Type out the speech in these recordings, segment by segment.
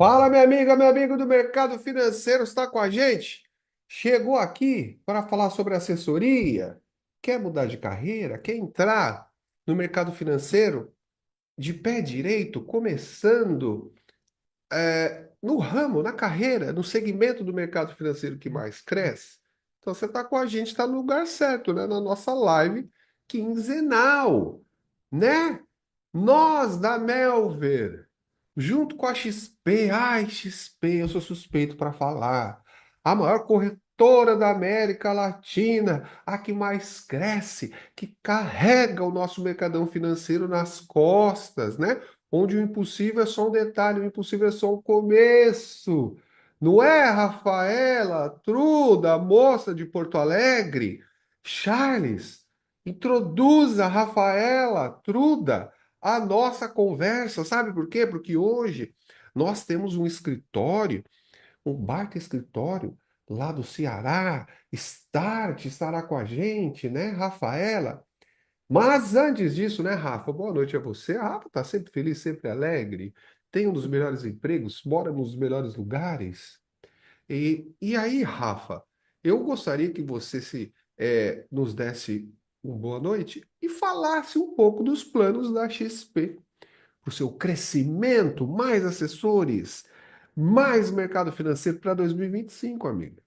Fala, minha amiga, meu amigo do mercado financeiro, está com a gente? Chegou aqui para falar sobre assessoria? Quer mudar de carreira? Quer entrar no mercado financeiro de pé direito, começando no ramo, na carreira, no segmento do mercado financeiro que mais cresce? Então você está com a gente, está no lugar certo, né? Na nossa live quinzenal, né? Nós da Melver, junto com a XP, ai, XP, eu sou suspeito para falar, a maior corretora da América Latina, a que mais cresce, que carrega o nosso mercadão financeiro nas costas, né? Onde o impossível é só um detalhe, o impossível é só um começo. Não é, Rafaela Truda, moça de Porto Alegre? Charles, introduza a Rafaela Truda a nossa conversa, sabe por quê? Porque hoje nós temos um escritório, um baita escritório lá do Ceará. Start estará com a gente, né, Rafaela? Mas antes disso, né, Rafa? Boa noite a você. A Rafa está sempre feliz, sempre alegre, tem um dos melhores empregos, mora nos melhores lugares. E aí, Rafa, eu gostaria que você nos desse uma boa noite e falasse um pouco dos planos da XP para o seu crescimento, mais assessores, mais mercado financeiro para 2025, amiga.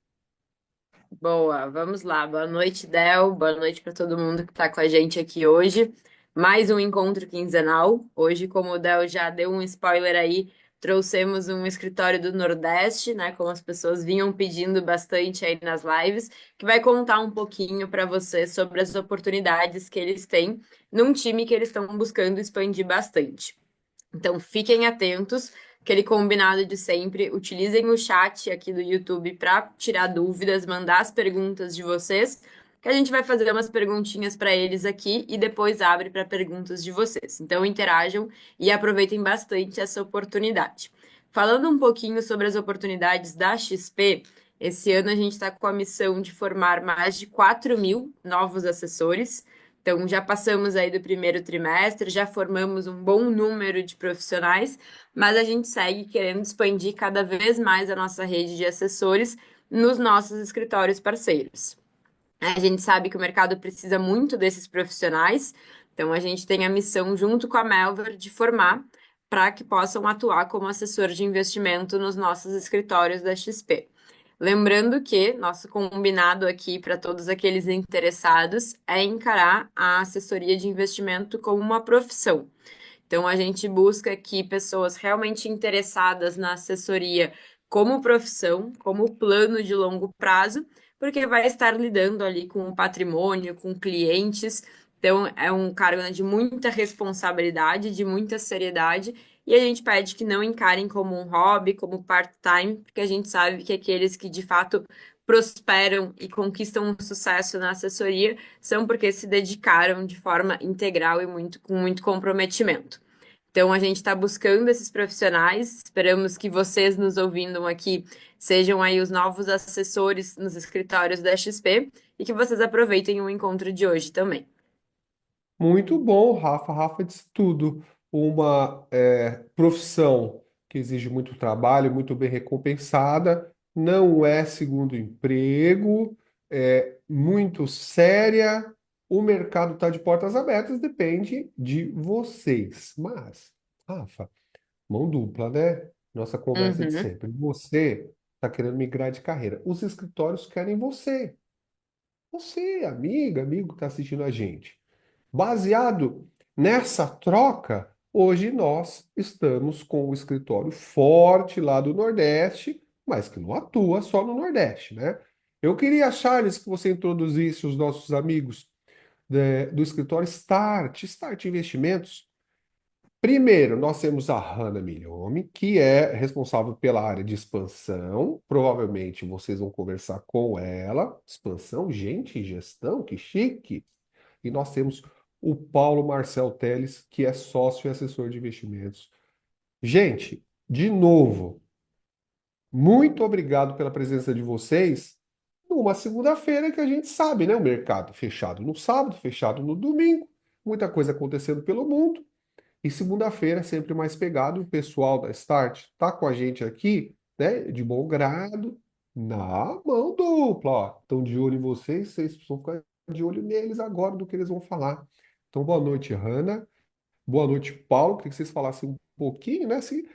Boa, vamos lá. Boa noite, Del. Boa noite para todo mundo que está com a gente aqui hoje. Mais um encontro quinzenal. Hoje, como o Del já deu um spoiler aí, trouxemos um escritório do Nordeste, né? Como as pessoas vinham pedindo bastante aí nas lives, que vai contar um pouquinho para você sobre as oportunidades que eles têm num time que eles estão buscando expandir bastante. Então, fiquem atentos, aquele combinado de sempre. Utilizem o chat aqui do YouTube para tirar dúvidas, mandar as perguntas de vocês, que a gente vai fazer umas perguntinhas para eles aqui e depois abre para perguntas de vocês. Então, interajam e aproveitem bastante essa oportunidade. Falando um pouquinho sobre as oportunidades da XP, esse ano a gente está com a missão de formar mais de 4.000 novos assessores. Então, já passamos aí do primeiro trimestre, já formamos um bom número de profissionais, mas a gente segue querendo expandir cada vez mais a nossa rede de assessores nos nossos escritórios parceiros. A gente sabe que o mercado precisa muito desses profissionais, então a gente tem a missão, junto com a Melver, de formar para que possam atuar como assessor de investimento nos nossos escritórios da XP. Lembrando que nosso combinado aqui para todos aqueles interessados é encarar a assessoria de investimento como uma profissão. Então, a gente busca aqui pessoas realmente interessadas na assessoria como profissão, como plano de longo prazo, porque vai estar lidando ali com o patrimônio, com clientes. Então, é um cargo, né, de muita responsabilidade, de muita seriedade, e a gente pede que não encarem como um hobby, como part-time, porque a gente sabe que aqueles que de fato prosperam e conquistam um sucesso na assessoria são porque se dedicaram de forma integral e com muito comprometimento. Então, a gente está buscando esses profissionais, esperamos que vocês nos ouvindo aqui sejam aí os novos assessores nos escritórios da XP e que vocês aproveitem o encontro de hoje também. Muito bom, Rafa. Rafa disse tudo. Uma profissão que exige muito trabalho, muito bem recompensada, não é segundo emprego, é muito séria. O mercado está de portas abertas, depende de vocês. Mas, Rafa, mão dupla, né? Nossa conversa de Uhum. sempre. Você está querendo migrar de carreira. Os escritórios querem você. Você, amiga, amigo que está assistindo a gente. Baseado nessa troca, hoje nós estamos com o escritório forte lá do Nordeste, mas que não atua só no Nordeste, né? Eu queria, Charles, que você introduzisse os nossos amigos do escritório Start Investimentos. Primeiro, nós temos a Hannah Milhome, que é responsável pela área de expansão. Provavelmente vocês vão conversar com ela. Expansão, gente, gestão, que chique. E nós temos o Paulo Marcel Teles, que é sócio e assessor de investimentos. Gente, de novo, muito obrigado pela presença de vocês numa segunda-feira que a gente sabe, né? O mercado fechado no sábado, fechado no domingo, muita coisa acontecendo pelo mundo. E segunda-feira é sempre mais pegado. O pessoal da Start tá com a gente aqui, né? De bom grado, na mão dupla, ó. Estão de olho em vocês, vocês precisam ficar de olho neles agora do que eles vão falar. Então, boa noite, Hanna. Boa noite, Paulo. Queria que vocês falassem um pouquinho, né? Se,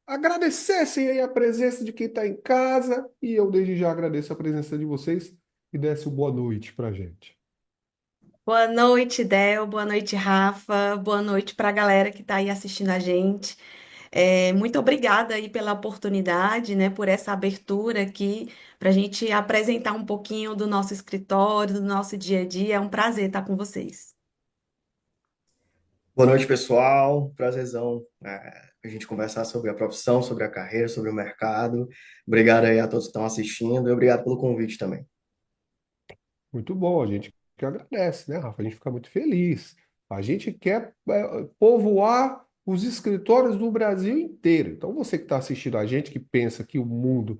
agradecessem aí a presença de quem está em casa. E eu, desde já, agradeço a presença de vocês e desse uma boa noite para gente. Boa noite, Del. Boa noite, Rafa. Boa noite para a galera que está aí assistindo a gente. Muito obrigada aí pela oportunidade, né, por essa abertura aqui, para a gente apresentar um pouquinho do nosso escritório, do nosso dia a dia. É um prazer estar com vocês. Boa noite, pessoal. Prazerzão, a gente conversar sobre a profissão, sobre a carreira, sobre o mercado. Obrigado aí a todos que estão assistindo e obrigado pelo convite também. Muito bom, a gente que agradece, né, Rafa? A gente fica muito feliz. A gente quer povoar os escritórios do Brasil inteiro. Então, você que está assistindo a gente, que pensa que o mundo,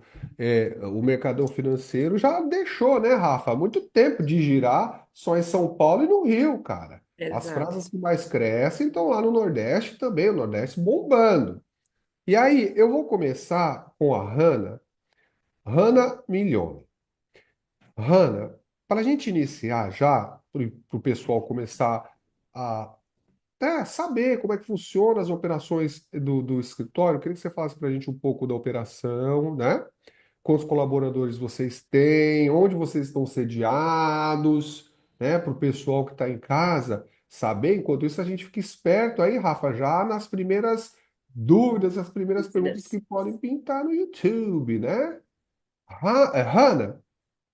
o mercadão financeiro já deixou, né, Rafa? Há muito tempo de girar só em São Paulo e no Rio, cara. As Exato. praças que mais crescem estão lá no Nordeste também, o Nordeste bombando. E aí, eu vou começar com a Hanna, Hanna Milhões. Hanna, para a gente iniciar já, para o pessoal começar a saber como é que funcionam as operações do escritório, eu queria que você falasse para a gente um pouco da operação, né? Quantos colaboradores vocês têm, onde vocês estão sediados, né? Para o pessoal que está em casa saber. Enquanto isso, a gente fica esperto aí, Rafa, já nas primeiras dúvidas, as primeiras perguntas que Dúvidas. podem pintar no YouTube, né? Hanna,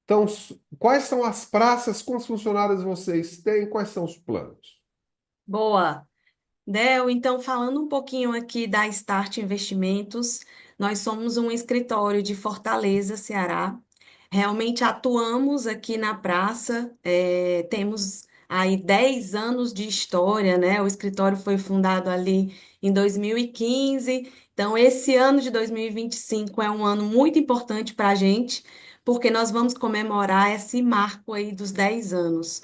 então, quais são as praças, quantos funcionários vocês têm, quais são os planos? Boa. Del, então, falando um pouquinho aqui da Start Investimentos, nós somos um escritório de Fortaleza, Ceará. Realmente atuamos aqui na praça, temos aí 10 anos de história, né? O escritório foi fundado ali em 2015, então esse ano de 2025 é um ano muito importante para a gente, porque nós vamos comemorar esse marco aí dos 10 anos.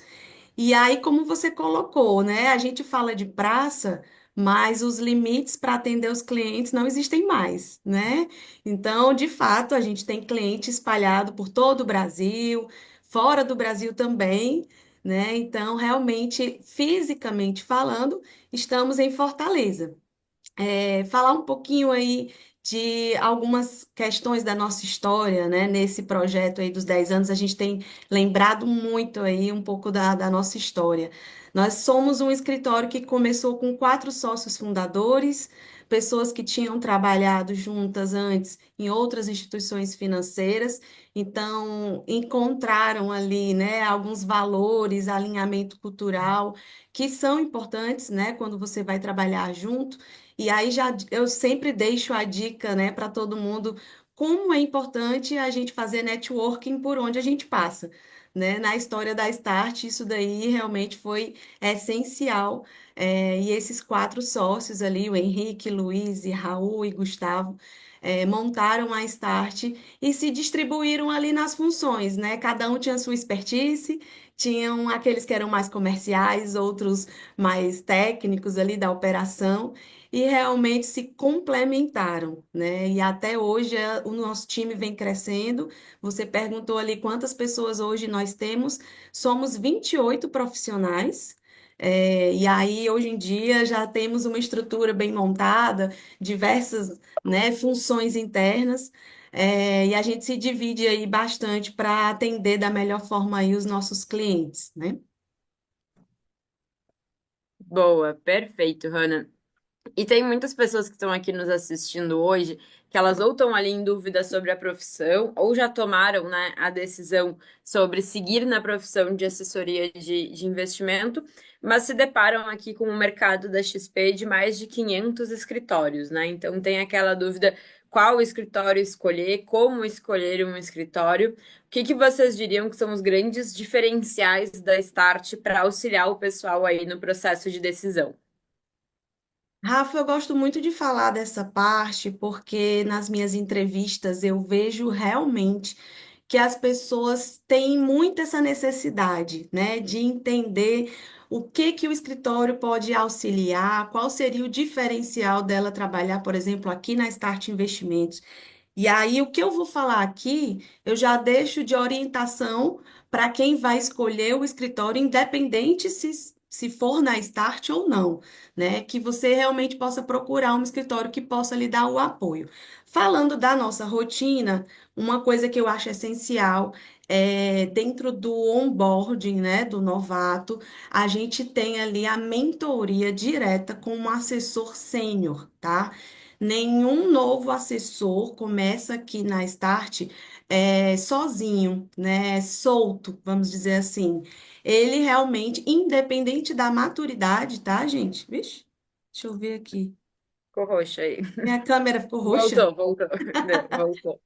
E aí, como você colocou, né? A gente fala de praça, mas os limites para atender os clientes não existem mais, né? Então, de fato, a gente tem cliente espalhado por todo o Brasil, fora do Brasil também, né? Então, realmente, fisicamente falando, estamos em Fortaleza. Falar um pouquinho aí de algumas questões da nossa história, né? Nesse projeto aí dos 10 anos, a gente tem lembrado muito aí um pouco da nossa história. Nós somos um escritório que começou com 4 sócios fundadores, pessoas que tinham trabalhado juntas antes em outras instituições financeiras, então encontraram ali, né, alguns valores, alinhamento cultural que são importantes, né, quando você vai trabalhar junto. E aí já eu sempre deixo a dica, né, para todo mundo, como é importante a gente fazer networking por onde a gente passa, né? Na história da Start, isso daí realmente foi essencial. E esses 4 sócios ali, o Henrique, Luiz, e Raul e Gustavo, montaram a Start e se distribuíram ali nas funções, né? Cada um tinha sua expertise, tinham aqueles que eram mais comerciais, outros mais técnicos ali da operação e realmente se complementaram, né? E até hoje o nosso time vem crescendo. Você perguntou ali quantas pessoas hoje nós temos. Somos 28 profissionais. E aí, hoje em dia, já temos uma estrutura bem montada, diversas, né, funções internas, e a gente se divide aí bastante para atender da melhor forma aí os nossos clientes, né? Boa, perfeito, Hannah. E tem muitas pessoas que estão aqui nos assistindo hoje que elas ou estão ali em dúvida sobre a profissão ou já tomaram, né, a decisão sobre seguir na profissão de assessoria de investimento, mas se deparam aqui com o mercado da XP de mais de 500 escritórios, né? Então tem aquela dúvida qual escritório escolher, como escolher um escritório. O que que vocês diriam que são os grandes diferenciais da Start para auxiliar o pessoal aí no processo de decisão? Rafa, eu gosto muito de falar dessa parte porque nas minhas entrevistas eu vejo realmente que as pessoas têm muito essa necessidade, né, de entender o que que o escritório pode auxiliar, qual seria o diferencial dela trabalhar, por exemplo, aqui na Start Investimentos. E aí, o que eu vou falar aqui, eu já deixo de orientação para quem vai escolher o escritório, independente se for na Start ou não, né? Que você realmente possa procurar um escritório que possa lhe dar o apoio. Falando da nossa rotina, uma coisa que eu acho essencial é dentro do onboarding, né, do novato, a gente tem ali a mentoria direta com um assessor sênior, tá? Nenhum novo assessor começa aqui na Start sozinho, né? Solto, vamos dizer assim. Ele realmente, independente da maturidade, tá, gente? Vixe, deixa eu ver aqui. Ficou roxo aí. Minha câmera ficou roxa. Voltou. Não, voltou.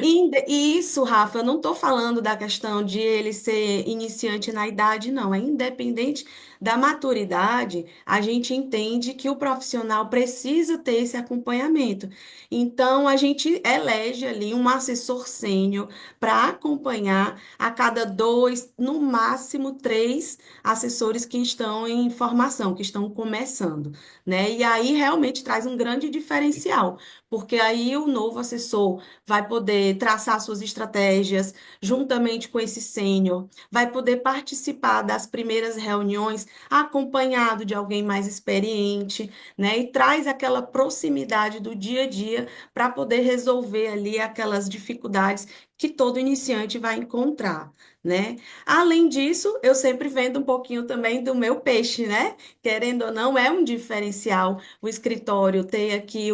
E isso, Rafa, eu não estou falando da questão de ele ser iniciante na idade, não. É independente da maturidade, a gente entende que o profissional precisa ter esse acompanhamento. Então, a gente elege ali um assessor sênior para acompanhar a cada dois, no máximo três assessores que estão em formação, que estão começando, né? E aí realmente traz um grande diferencial, porque aí o novo assessor vai poder traçar suas estratégias juntamente com esse sênior, vai poder participar das primeiras reuniões acompanhado de alguém mais experiente, né? E traz aquela proximidade do dia a dia para poder resolver ali aquelas dificuldades que todo iniciante vai encontrar, né? Além disso, eu sempre vendo um pouquinho também do meu peixe, né? Querendo ou não, é um diferencial o escritório ter aqui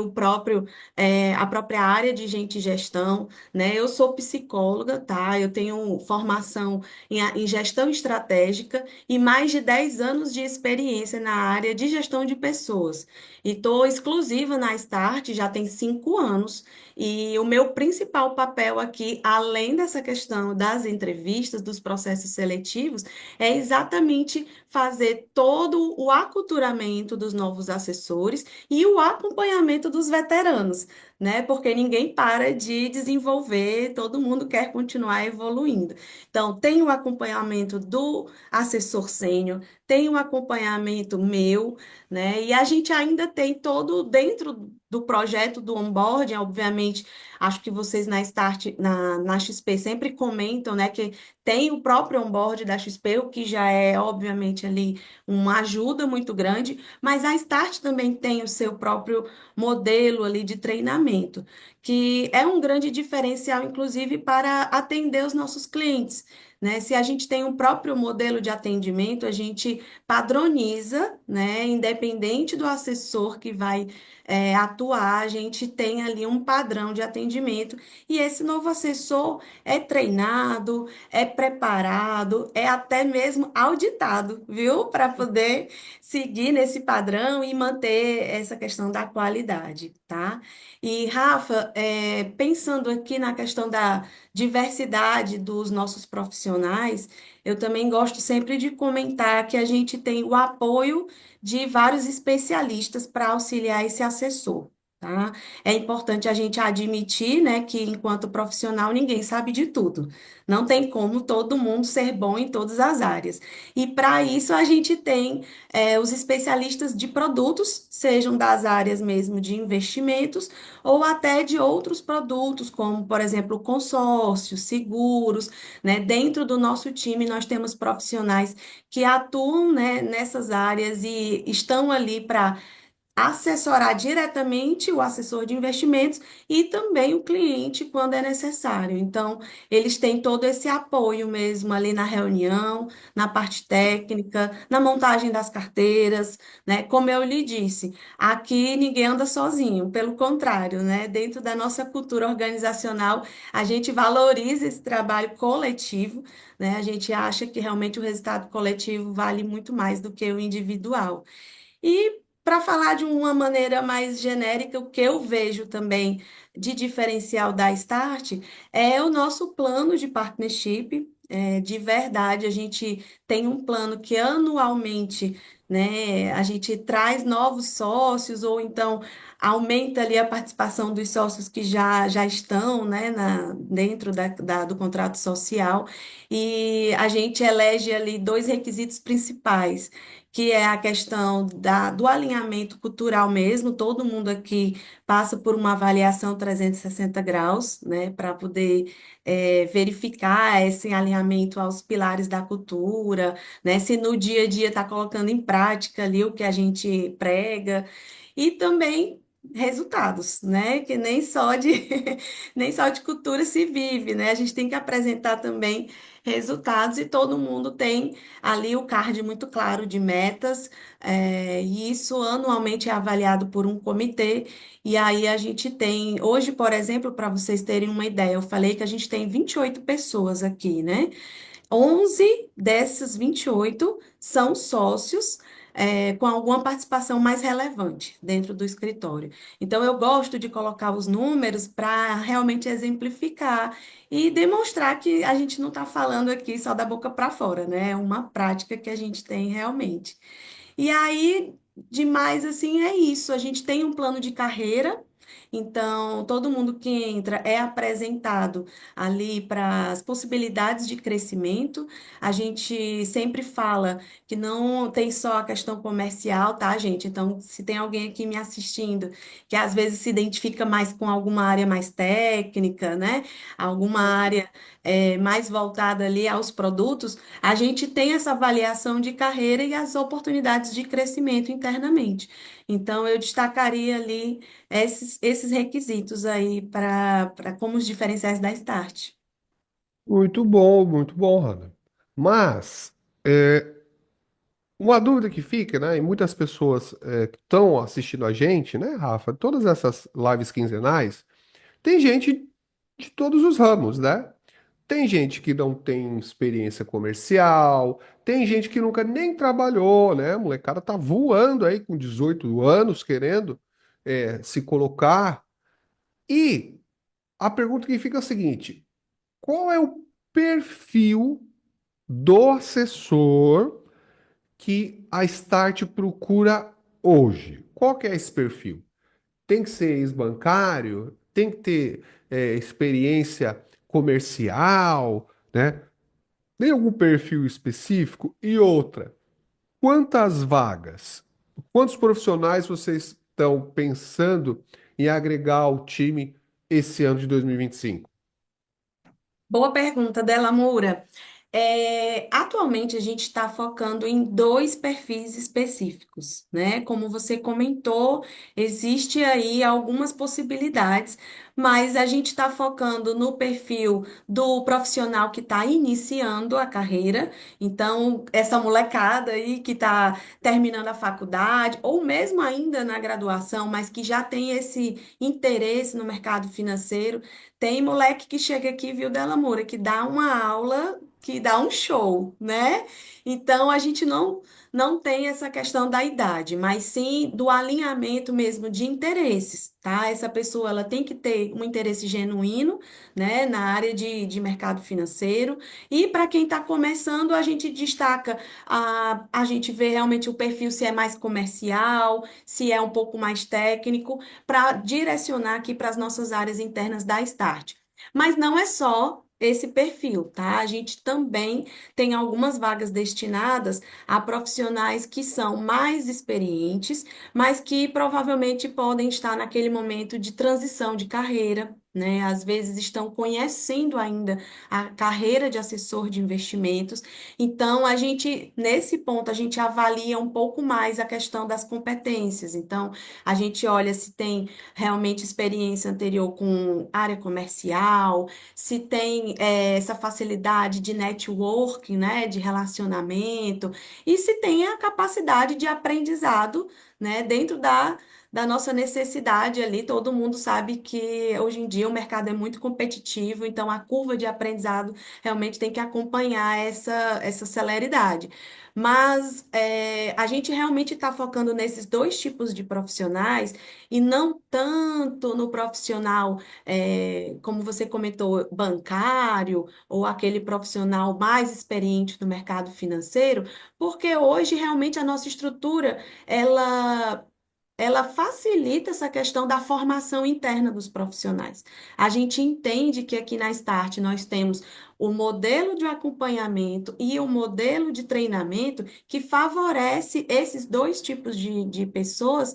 a própria área de gente e gestão, né? Eu sou psicóloga, tá? Eu tenho formação em gestão estratégica e mais de 10 anos de experiência na área de gestão de pessoas. E estou exclusiva na Start, já tem 5 anos, e o meu principal papel aqui, além dessa questão das entrevistas, dos processos seletivos, é exatamente fazer todo o aculturamento dos novos assessores e o acompanhamento dos veteranos, né? Porque ninguém para de desenvolver, todo mundo quer continuar evoluindo. Então, tem o acompanhamento do assessor sênior, tem o acompanhamento meu, né? E a gente ainda tem todo dentro do projeto do onboarding, obviamente, acho que vocês na Start, na XP sempre comentam, né, que tem o próprio onboard da XP, o que já é, obviamente, ali uma ajuda muito grande, mas a Start também tem o seu próprio modelo ali de treinamento, que é um grande diferencial, inclusive, para atender os nossos clientes, né? Se a gente tem um próprio modelo de atendimento, a gente padroniza, né? Independente do assessor que vai atuar, a gente tem ali um padrão de atendimento, e esse novo assessor é treinado, é preparado, é até mesmo auditado, viu? Para poder seguir nesse padrão e manter essa questão da qualidade, tá? E, Rafa, pensando aqui na questão da diversidade dos nossos profissionais, eu também gosto sempre de comentar que a gente tem o apoio de vários especialistas para auxiliar esse assessor. Tá? É importante a gente admitir, né, que enquanto profissional ninguém sabe de tudo. Não tem como todo mundo ser bom em todas as áreas. E para isso a gente tem os especialistas de produtos, sejam das áreas mesmo de investimentos ou até de outros produtos, como, por exemplo, consórcios, seguros, né? Dentro do nosso time, nós temos profissionais que atuam, né, nessas áreas e estão ali para assessorar diretamente o assessor de investimentos e também o cliente quando é necessário. Então, eles têm todo esse apoio mesmo ali na reunião, na parte técnica, na montagem das carteiras, né? Como eu lhe disse, aqui ninguém anda sozinho, pelo contrário, né? Dentro da nossa cultura organizacional, a gente valoriza esse trabalho coletivo, né? A gente acha que realmente o resultado coletivo vale muito mais do que o individual. E para falar de uma maneira mais genérica, o que eu vejo também de diferencial da Start é o nosso plano de partnership. de verdade, a gente tem um plano que anualmente, né, a gente traz novos sócios, ou então aumenta ali a participação dos sócios que já estão, né, dentro do contrato social, e a gente elege ali dois requisitos principais, que é a questão do alinhamento cultural mesmo. Todo mundo aqui passa por uma avaliação 360 graus, né, para poder verificar esse alinhamento aos pilares da cultura, né, se no dia a dia está colocando em prática ali o que a gente prega, e também resultados, né, que nem só de nem só de cultura se vive, né? A gente tem que apresentar também resultados, e todo mundo tem ali o card muito claro de metas, e isso anualmente é avaliado por um comitê. E aí a gente tem, hoje, por exemplo, para vocês terem uma ideia, eu falei que a gente tem 28 pessoas aqui, né? 11 dessas 28 são sócios, com alguma participação mais relevante dentro do escritório. Então, eu gosto de colocar os números para realmente exemplificar e demonstrar que a gente não está falando aqui só da boca para fora, né? É uma prática que a gente tem realmente. E aí, demais assim, é isso. A gente tem um plano de carreira, então todo mundo que entra é apresentado ali para as possibilidades de crescimento. A gente sempre fala que não tem só a questão comercial, tá, gente? Então, se tem alguém aqui me assistindo que às vezes se identifica mais com alguma área mais técnica, né? Alguma área mais voltada ali aos produtos, a gente tem essa avaliação de carreira e as oportunidades de crescimento internamente. Então, eu destacaria ali esses requisitos aí para como os diferenciais da Start. Muito bom, Hanna. Mas uma dúvida que fica, né? E muitas pessoas que estão assistindo a gente, né, Rafa? Todas essas lives quinzenais, tem gente de todos os ramos, né? Tem gente que não tem experiência comercial, tem gente que nunca nem trabalhou, né? A molecada tá voando aí com 18 anos querendo se colocar. E a pergunta que fica é a seguinte: qual é o perfil do assessor que a Start procura hoje? Qual que é esse perfil? Tem que ser ex-bancário? Tem que ter experiência comercial, né? Tem algum perfil específico? E outra, quantas vagas? Quantos profissionais vocês estão pensando em agregar ao time esse ano de 2025? Boa pergunta, Dela Moura. Atualmente a gente está focando em dois perfis específicos, né? Como você comentou, existe aí algumas possibilidades, mas a gente está focando no perfil do profissional que está iniciando a carreira. Então, essa molecada aí que está terminando a faculdade, ou mesmo ainda na graduação, mas que já tem esse interesse no mercado financeiro. Tem moleque que chega aqui, viu, Dela Moura, que dá uma aula, que dá um show, né? Então a gente não tem essa questão da idade, mas sim do alinhamento mesmo de interesses, tá? Essa pessoa ela tem que ter um interesse genuíno, né, na área de mercado financeiro. E para quem está começando, a gente destaca, a gente vê realmente o perfil, se é mais comercial, se é um pouco mais técnico, para direcionar aqui para as nossas áreas internas da Start. Mas não é só esse perfil, tá? A gente também tem algumas vagas destinadas a profissionais que são mais experientes, mas que provavelmente podem estar naquele momento de transição de carreira, né? Às vezes estão conhecendo ainda a carreira de assessor de investimentos. Então, nesse ponto, a gente avalia um pouco mais a questão das competências. Então, a gente olha se tem realmente experiência anterior com área comercial, se tem essa facilidade de networking, né, de relacionamento, e se tem a capacidade de aprendizado, né, dentro da nossa necessidade ali. Todo mundo sabe que hoje em dia o mercado é muito competitivo, então a curva de aprendizado realmente tem que acompanhar essa celeridade. Mas a gente realmente está focando nesses dois tipos de profissionais e não tanto no profissional, como você comentou, bancário ou aquele profissional mais experiente no mercado financeiro, porque hoje realmente a nossa estrutura ela ela facilita essa questão da formação interna dos profissionais. A gente entende que aqui na Start nós temos o modelo de acompanhamento e o modelo de treinamento que favorece esses dois tipos de pessoas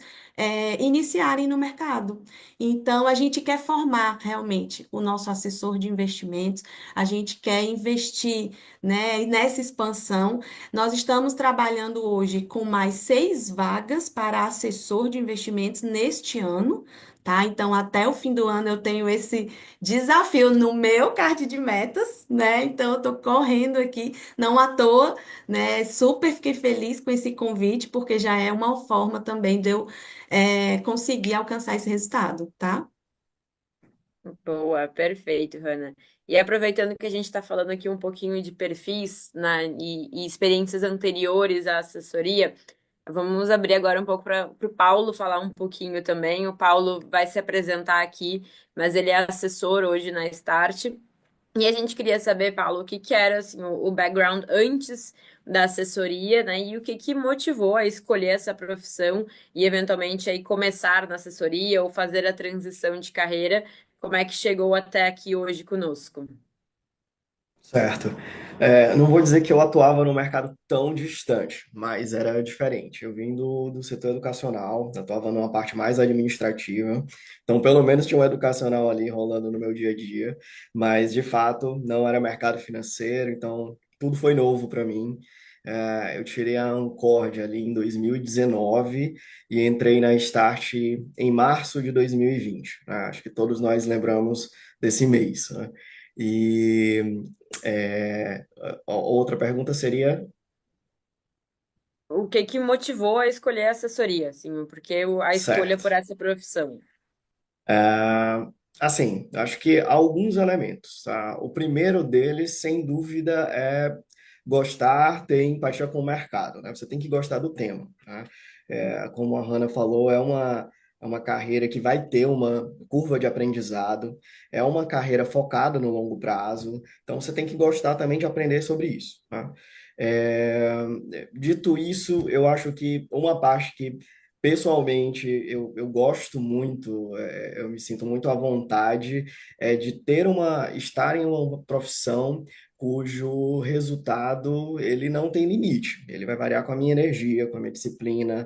iniciarem no mercado. Então, a gente quer formar realmente o nosso assessor de investimentos, a gente quer investir, né, nessa expansão. Nós estamos trabalhando hoje com mais 6 vagas para assessor de investimentos neste ano, tá? Então, até o fim do ano eu tenho esse desafio no meu card de metas, né? Então, eu tô correndo aqui, não à toa, né? Super fiquei feliz com esse convite, porque já é uma forma também de eu conseguir alcançar esse resultado, tá? Boa, perfeito, Hanna. E aproveitando que a gente está falando aqui um pouquinho de perfis e experiências anteriores à assessoria, vamos abrir agora um pouco para o Paulo falar um pouquinho também. O Paulo vai se apresentar aqui, mas ele é assessor hoje na Start. E a gente queria saber, Paulo, o que que era assim, o background antes da assessoria, né? E o que que motivou a escolher essa profissão e eventualmente aí começar na assessoria ou fazer a transição de carreira. Como é que chegou até aqui hoje conosco? Certo. Não vou dizer que eu atuava no mercado tão distante, mas era diferente. Eu vim do setor educacional, atuava numa parte mais administrativa, então pelo menos tinha um educacional ali rolando no meu dia a dia, mas de fato não era mercado financeiro, então tudo foi novo para mim. Eu tirei a Ancord ali em 2019 e entrei na Start em março de 2020, né? Acho que todos nós lembramos desse mês, né? E outra pergunta seria, O que que motivou a escolher a assessoria, assim, porque a escolha certo. por essa profissão? Ah, assim, acho que há alguns elementos, tá? O primeiro deles, sem dúvida, é gostar, ter empatia com o mercado, né? Você tem que gostar do tema, né? Como a Hannah falou, é uma carreira que vai ter uma curva de aprendizado, é uma carreira focada no longo prazo, então você tem que gostar também de aprender sobre isso, tá? É, Dito isso, eu acho que uma parte que pessoalmente, eu gosto muito, eu me sinto muito à vontade de estar em uma profissão cujo resultado ele não tem limite. Ele vai variar com a minha energia, com a minha disciplina,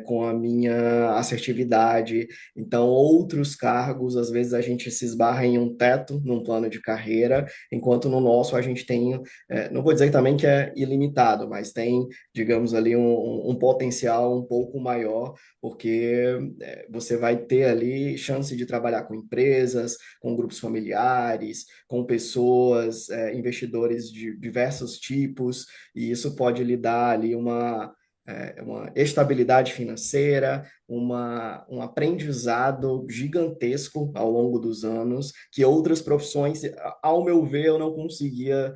com a minha assertividade. Então, outros cargos, às vezes a gente se esbarra em um teto, num plano de carreira, enquanto no nosso a gente tem, não vou dizer também que é ilimitado, mas tem, digamos ali, um potencial um pouco maior porque você vai ter ali chance de trabalhar com empresas, com grupos familiares, com pessoas, investidores de diversos tipos, e isso pode lhe dar ali uma estabilidade financeira, um aprendizado gigantesco ao longo dos anos, que outras profissões, ao meu ver, eu não conseguia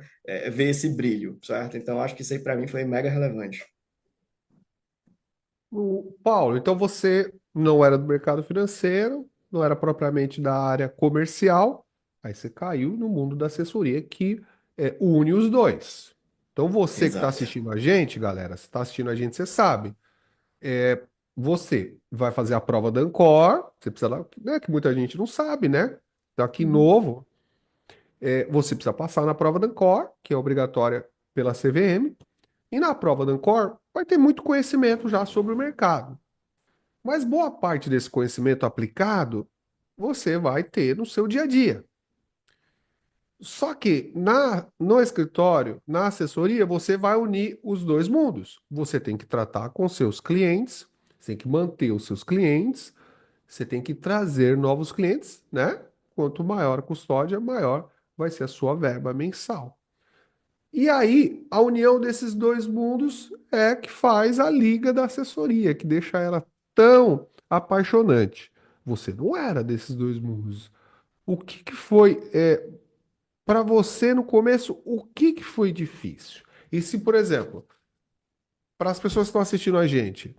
ver esse brilho, certo? Então, acho que isso aí para mim foi mega relevante. Paulo, então você não era do mercado financeiro, não era propriamente da área comercial, aí você caiu no mundo da assessoria que une os dois. Então você que está Exato. assistindo a gente, galera, você está assistindo a gente, você sabe. Você vai fazer a prova da Ancor, você precisa lá, né, que muita gente não sabe, né? Tá aqui Uhum. novo, você precisa passar na prova da Ancor, que é obrigatória pela CVM, e na prova da Ancor vai ter muito conhecimento já sobre o mercado. Mas boa parte desse conhecimento aplicado você vai ter no seu dia a dia. Só que no escritório, na assessoria, você vai unir os dois mundos. Você tem que tratar com seus clientes, você tem que manter os seus clientes, você tem que trazer novos clientes, né? Quanto maior a custódia, maior vai ser a sua verba mensal. E aí, a união desses dois mundos é que faz a liga da assessoria, que deixa ela tão apaixonante. Você não era desses dois mundos. O que que foi, para você no começo, o que que foi difícil? E se, por exemplo, para as pessoas que estão assistindo a gente,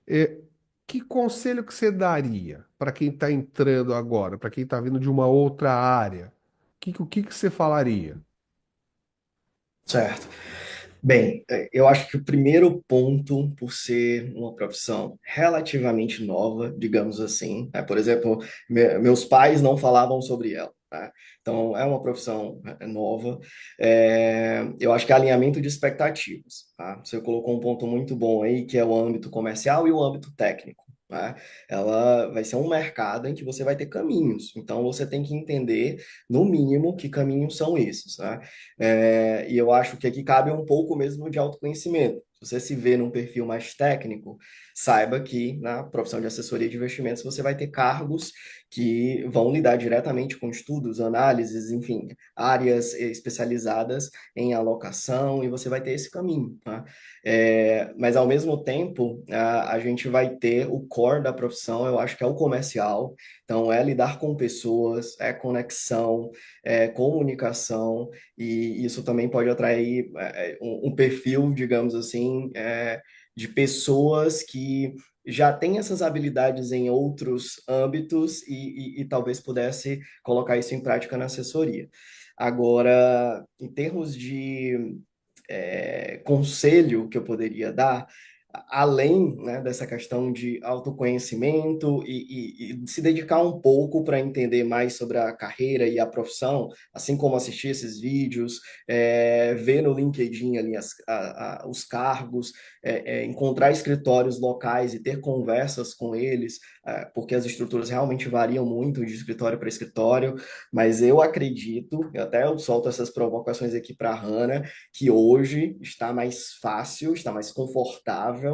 é, que conselho que você daria para quem está entrando agora, para quem está vindo de uma outra área? O que que você falaria? Certo. Bem, eu acho que o primeiro ponto, por ser uma profissão relativamente nova, digamos assim, né? Por exemplo, meus pais não falavam sobre ela, né? Então, é uma profissão nova. Eu acho que é alinhamento de expectativas, tá? Você colocou um ponto muito bom aí, que é o âmbito comercial e o âmbito técnico. Né? Ela vai ser um mercado em que você vai ter caminhos, então você tem que entender, no mínimo, que caminhos são esses, né? E eu acho que aqui cabe um pouco mesmo de autoconhecimento. Se você se vê num perfil mais técnico, saiba que na profissão de assessoria de investimentos você vai ter cargos que vão lidar diretamente com estudos, análises, enfim, áreas especializadas em alocação, e você vai ter esse caminho, tá? Mas ao mesmo tempo, a gente vai ter o core da profissão, eu acho que é o comercial, então é lidar com pessoas, é conexão, é comunicação, e isso também pode atrair um perfil, digamos assim, de pessoas que já têm essas habilidades em outros âmbitos e talvez pudesse colocar isso em prática na assessoria. Agora, em termos de conselho que eu poderia dar, além, né, dessa questão de autoconhecimento e se dedicar um pouco para entender mais sobre a carreira e a profissão, assim como assistir esses vídeos, ver no LinkedIn ali os cargos, encontrar escritórios locais e ter conversas com eles, porque as estruturas realmente variam muito de escritório para escritório, mas eu acredito, até eu solto essas provocações aqui para a Hannah, que hoje está mais fácil, está mais confortável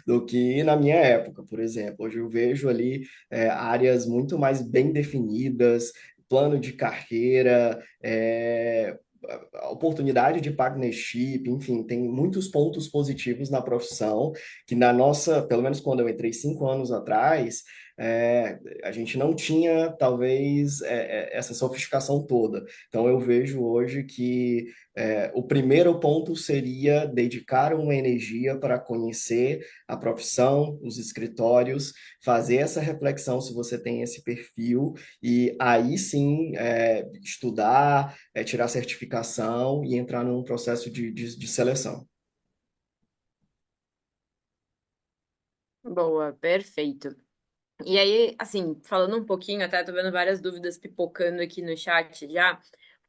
do que na minha época, por exemplo. Hoje eu vejo ali áreas muito mais bem definidas, plano de carreira, a oportunidade de partnership, enfim, tem muitos pontos positivos na profissão que na nossa, pelo menos quando eu entrei 5 anos atrás, a gente não tinha talvez essa sofisticação toda. Então eu vejo hoje que o primeiro ponto seria dedicar uma energia para conhecer a profissão, os escritórios, fazer essa reflexão se você tem esse perfil, e aí sim estudar, tirar certificação e entrar num processo de seleção. Boa, perfeito. E aí, assim, falando um pouquinho, até tô vendo várias dúvidas pipocando aqui no chat já.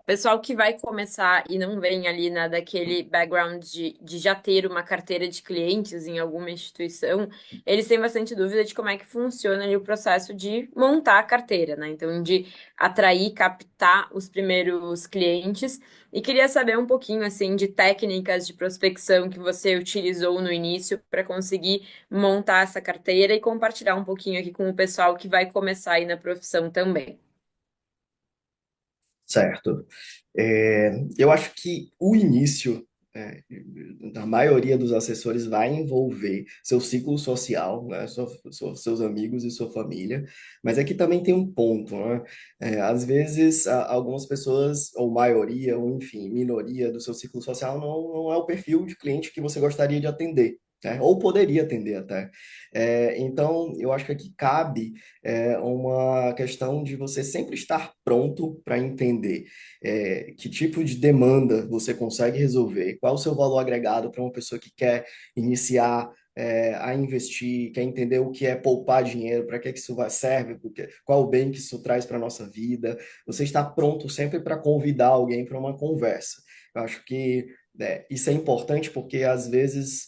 O pessoal que vai começar e não vem ali daquele background de já ter uma carteira de clientes em alguma instituição, eles têm bastante dúvida de como é que funciona ali o processo de montar a carteira, né? Então, de atrair, captar os primeiros clientes. E queria saber um pouquinho, assim, de técnicas de prospecção que você utilizou no início para conseguir montar essa carteira e compartilhar um pouquinho aqui com o pessoal que vai começar aí na profissão também. Certo. Eu acho que o início da maioria dos assessores vai envolver seu ciclo social, né, seus amigos e sua família, mas aqui também tem um ponto, né? Às vezes, algumas pessoas, ou maioria, ou enfim, minoria do seu ciclo social não é o perfil de cliente que você gostaria de atender. Né? Ou poderia atender até. Então, eu acho que aqui cabe uma questão de você sempre estar pronto para entender que tipo de demanda você consegue resolver, qual o seu valor agregado para uma pessoa que quer iniciar a investir, quer entender o que é poupar dinheiro, para que isso serve, qual o bem que isso traz para a nossa vida. Você está pronto sempre para convidar alguém para uma conversa. Eu acho que isso é importante porque, às vezes,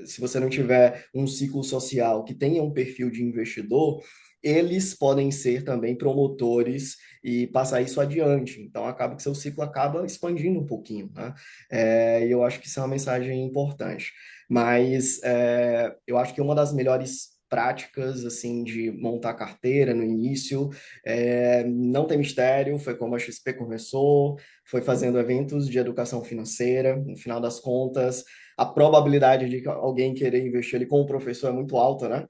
se você não tiver um ciclo social que tenha um perfil de investidor, eles podem ser também promotores e passar isso adiante. Então, acaba que seu ciclo acaba expandindo um pouquinho, né? E eu acho que isso é uma mensagem importante. Mas eu acho que uma das melhores práticas assim de montar carteira no início, não tem mistério, foi como a XP começou, foi fazendo eventos de educação financeira. No final das contas, a probabilidade de alguém querer investir ali com o professor é muito alta, né?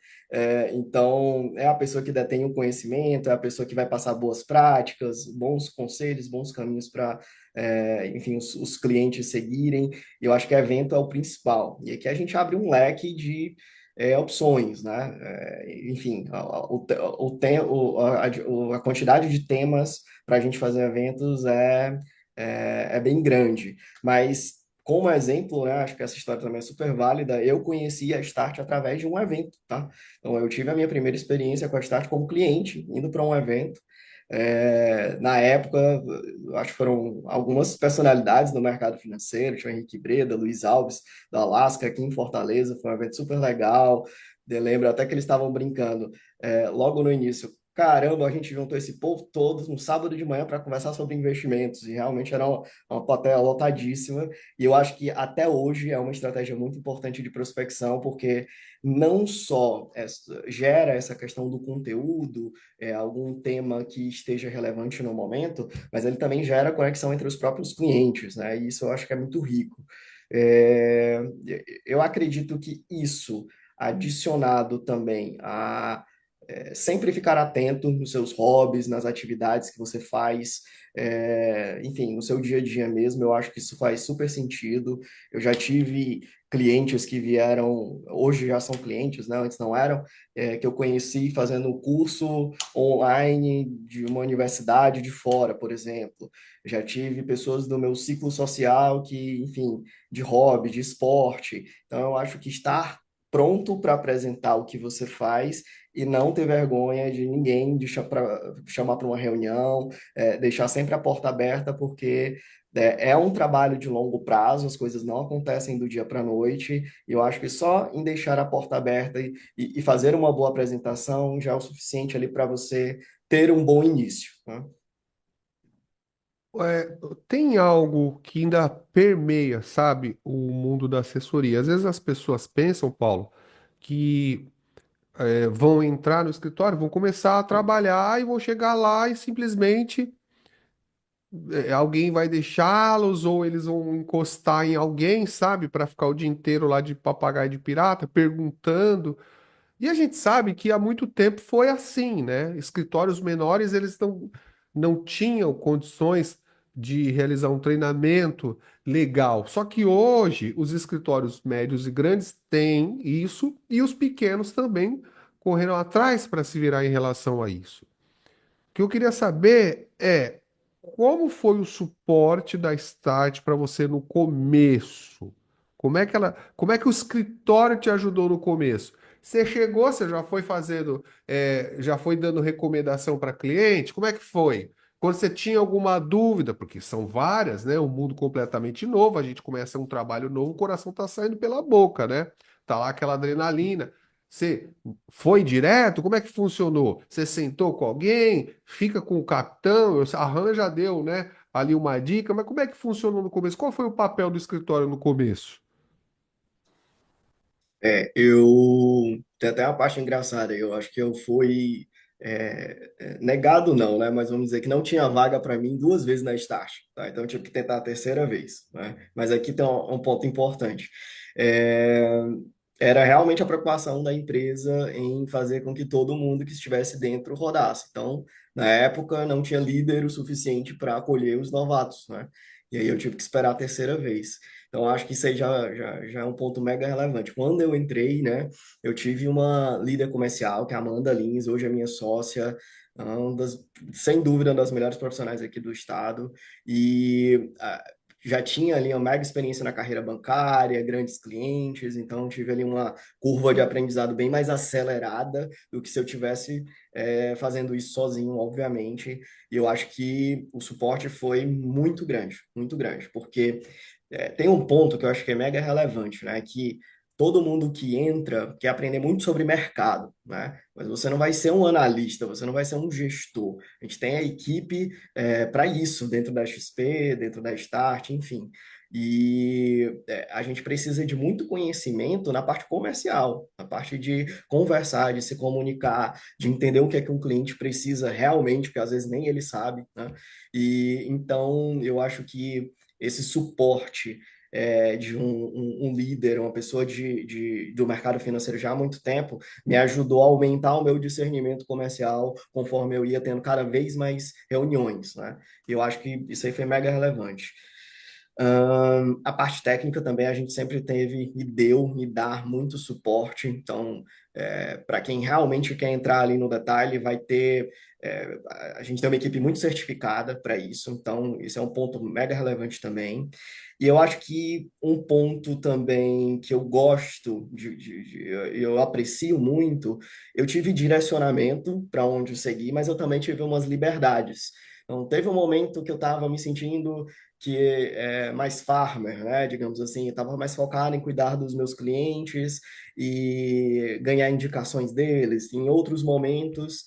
Então, é a pessoa que detém o conhecimento, é a pessoa que vai passar boas práticas, bons conselhos, bons caminhos para, enfim, os clientes seguirem. E eu acho que evento é o principal. E aqui a gente abre um leque de opções, né? Enfim, a quantidade de temas para a gente fazer eventos é bem grande. Mas, como exemplo, né, acho que essa história também é super válida. Eu conheci a Start através de um evento, tá? Então, eu tive a minha primeira experiência com a Start como cliente, indo para um evento. Na época, eu acho que foram algumas personalidades do mercado financeiro, tinha o Henrique Breda, Luiz Alves, da Alaska, aqui em Fortaleza, foi um evento super legal. Eu lembro até que eles estavam brincando, logo no início, caramba, a gente juntou esse povo todo no sábado de manhã para conversar sobre investimentos, e realmente era uma plateia lotadíssima, e eu acho que até hoje é uma estratégia muito importante de prospecção, porque não só gera essa questão do conteúdo, algum tema que esteja relevante no momento, mas ele também gera conexão entre os próprios clientes, né? E isso eu acho que é muito rico. É, eu acredito que isso, adicionado também a sempre ficar atento nos seus hobbies, nas atividades que você faz, enfim, no seu dia a dia mesmo, eu acho que isso faz super sentido. Eu já tive clientes que vieram, hoje já são clientes, né? Antes não eram, que eu conheci fazendo curso online de uma universidade de fora, por exemplo. Já tive pessoas do meu ciclo social que, enfim, de hobby, de esporte. Então, eu acho que estar pronto para apresentar o que você faz e não ter vergonha de ninguém de chamar para uma reunião, deixar sempre a porta aberta, porque é um trabalho de longo prazo, as coisas não acontecem do dia para a noite, e eu acho que só em deixar a porta aberta e fazer uma boa apresentação já é o suficiente ali para você ter um bom início, né? Tem algo que ainda permeia, sabe, o mundo da assessoria. Às vezes as pessoas pensam, Paulo, que vão entrar no escritório, vão começar a trabalhar e vão chegar lá e simplesmente alguém vai deixá-los ou eles vão encostar em alguém, sabe, para ficar o dia inteiro lá de papagaio de pirata, perguntando. E a gente sabe que há muito tempo foi assim, né? Escritórios menores, eles não tinham condições de realizar um treinamento legal. Só que hoje, os escritórios médios e grandes têm isso e os pequenos também correram atrás para se virar em relação a isso. O que eu queria saber é como foi o suporte da Start para você no começo? Como é que o escritório te ajudou no começo? Você chegou, você já foi fazendo, já foi dando recomendação para cliente? Como é que foi? Quando você tinha alguma dúvida, porque são várias, né? Um mundo completamente novo, a gente começa um trabalho novo, o coração tá saindo pela boca, né? Tá lá aquela adrenalina. Você foi direto? Como é que funcionou? Você sentou com alguém? Fica com o capitão? A Han já deu, né? Ali uma dica, mas como é que funcionou no começo? Qual foi o papel do escritório no começo? Eu tem até uma parte engraçada. Eu acho que eu fui negado, não, né? Mas vamos dizer que não tinha vaga para mim duas vezes na Start, tá? Então eu tive que tentar a terceira vez, né? Mas aqui tem um ponto importante. É, Era realmente a preocupação da empresa em fazer com que todo mundo que estivesse dentro rodasse. Então, na época, não tinha líder o suficiente para acolher os novatos, né? E aí eu tive que esperar a terceira vez. Então, acho que isso aí já é um ponto mega relevante. Quando eu entrei, né, eu tive uma líder comercial, que é a Amanda Lins, hoje é minha sócia, sem dúvida, uma das melhores profissionais aqui do estado, e já tinha ali uma mega experiência na carreira bancária, grandes clientes, então tive ali uma curva de aprendizado bem mais acelerada do que se eu tivesse fazendo isso sozinho, obviamente. E eu acho que o suporte foi muito grande, porque tem um ponto que eu acho que é mega relevante, né? Que todo mundo que entra quer aprender muito sobre mercado, né? Mas você não vai ser um analista, você não vai ser um gestor. A gente tem a equipe para isso, dentro da XP, dentro da Start, enfim. E a gente precisa de muito conhecimento na parte comercial, na parte de conversar, de se comunicar, de entender o que é que um cliente precisa realmente, porque às vezes nem ele sabe, né? E então eu acho que esse suporte de um líder, uma pessoa do mercado financeiro já há muito tempo, me ajudou a aumentar o meu discernimento comercial conforme eu ia tendo cada vez mais reuniões, né? E eu acho que isso aí foi mega relevante. A parte técnica também a gente sempre teve e deu e dar muito suporte. Então, para quem realmente quer entrar ali no detalhe, vai ter. A gente tem uma equipe muito certificada para isso, então isso é um ponto mega relevante também. E eu acho que um ponto também que eu gosto, eu aprecio muito, eu tive direcionamento para onde eu segui, mas eu também tive umas liberdades. Então, teve um momento que eu estava me sentindo que é mais farmer, né? Digamos assim, estava mais focado em cuidar dos meus clientes e ganhar indicações deles. Em outros momentos,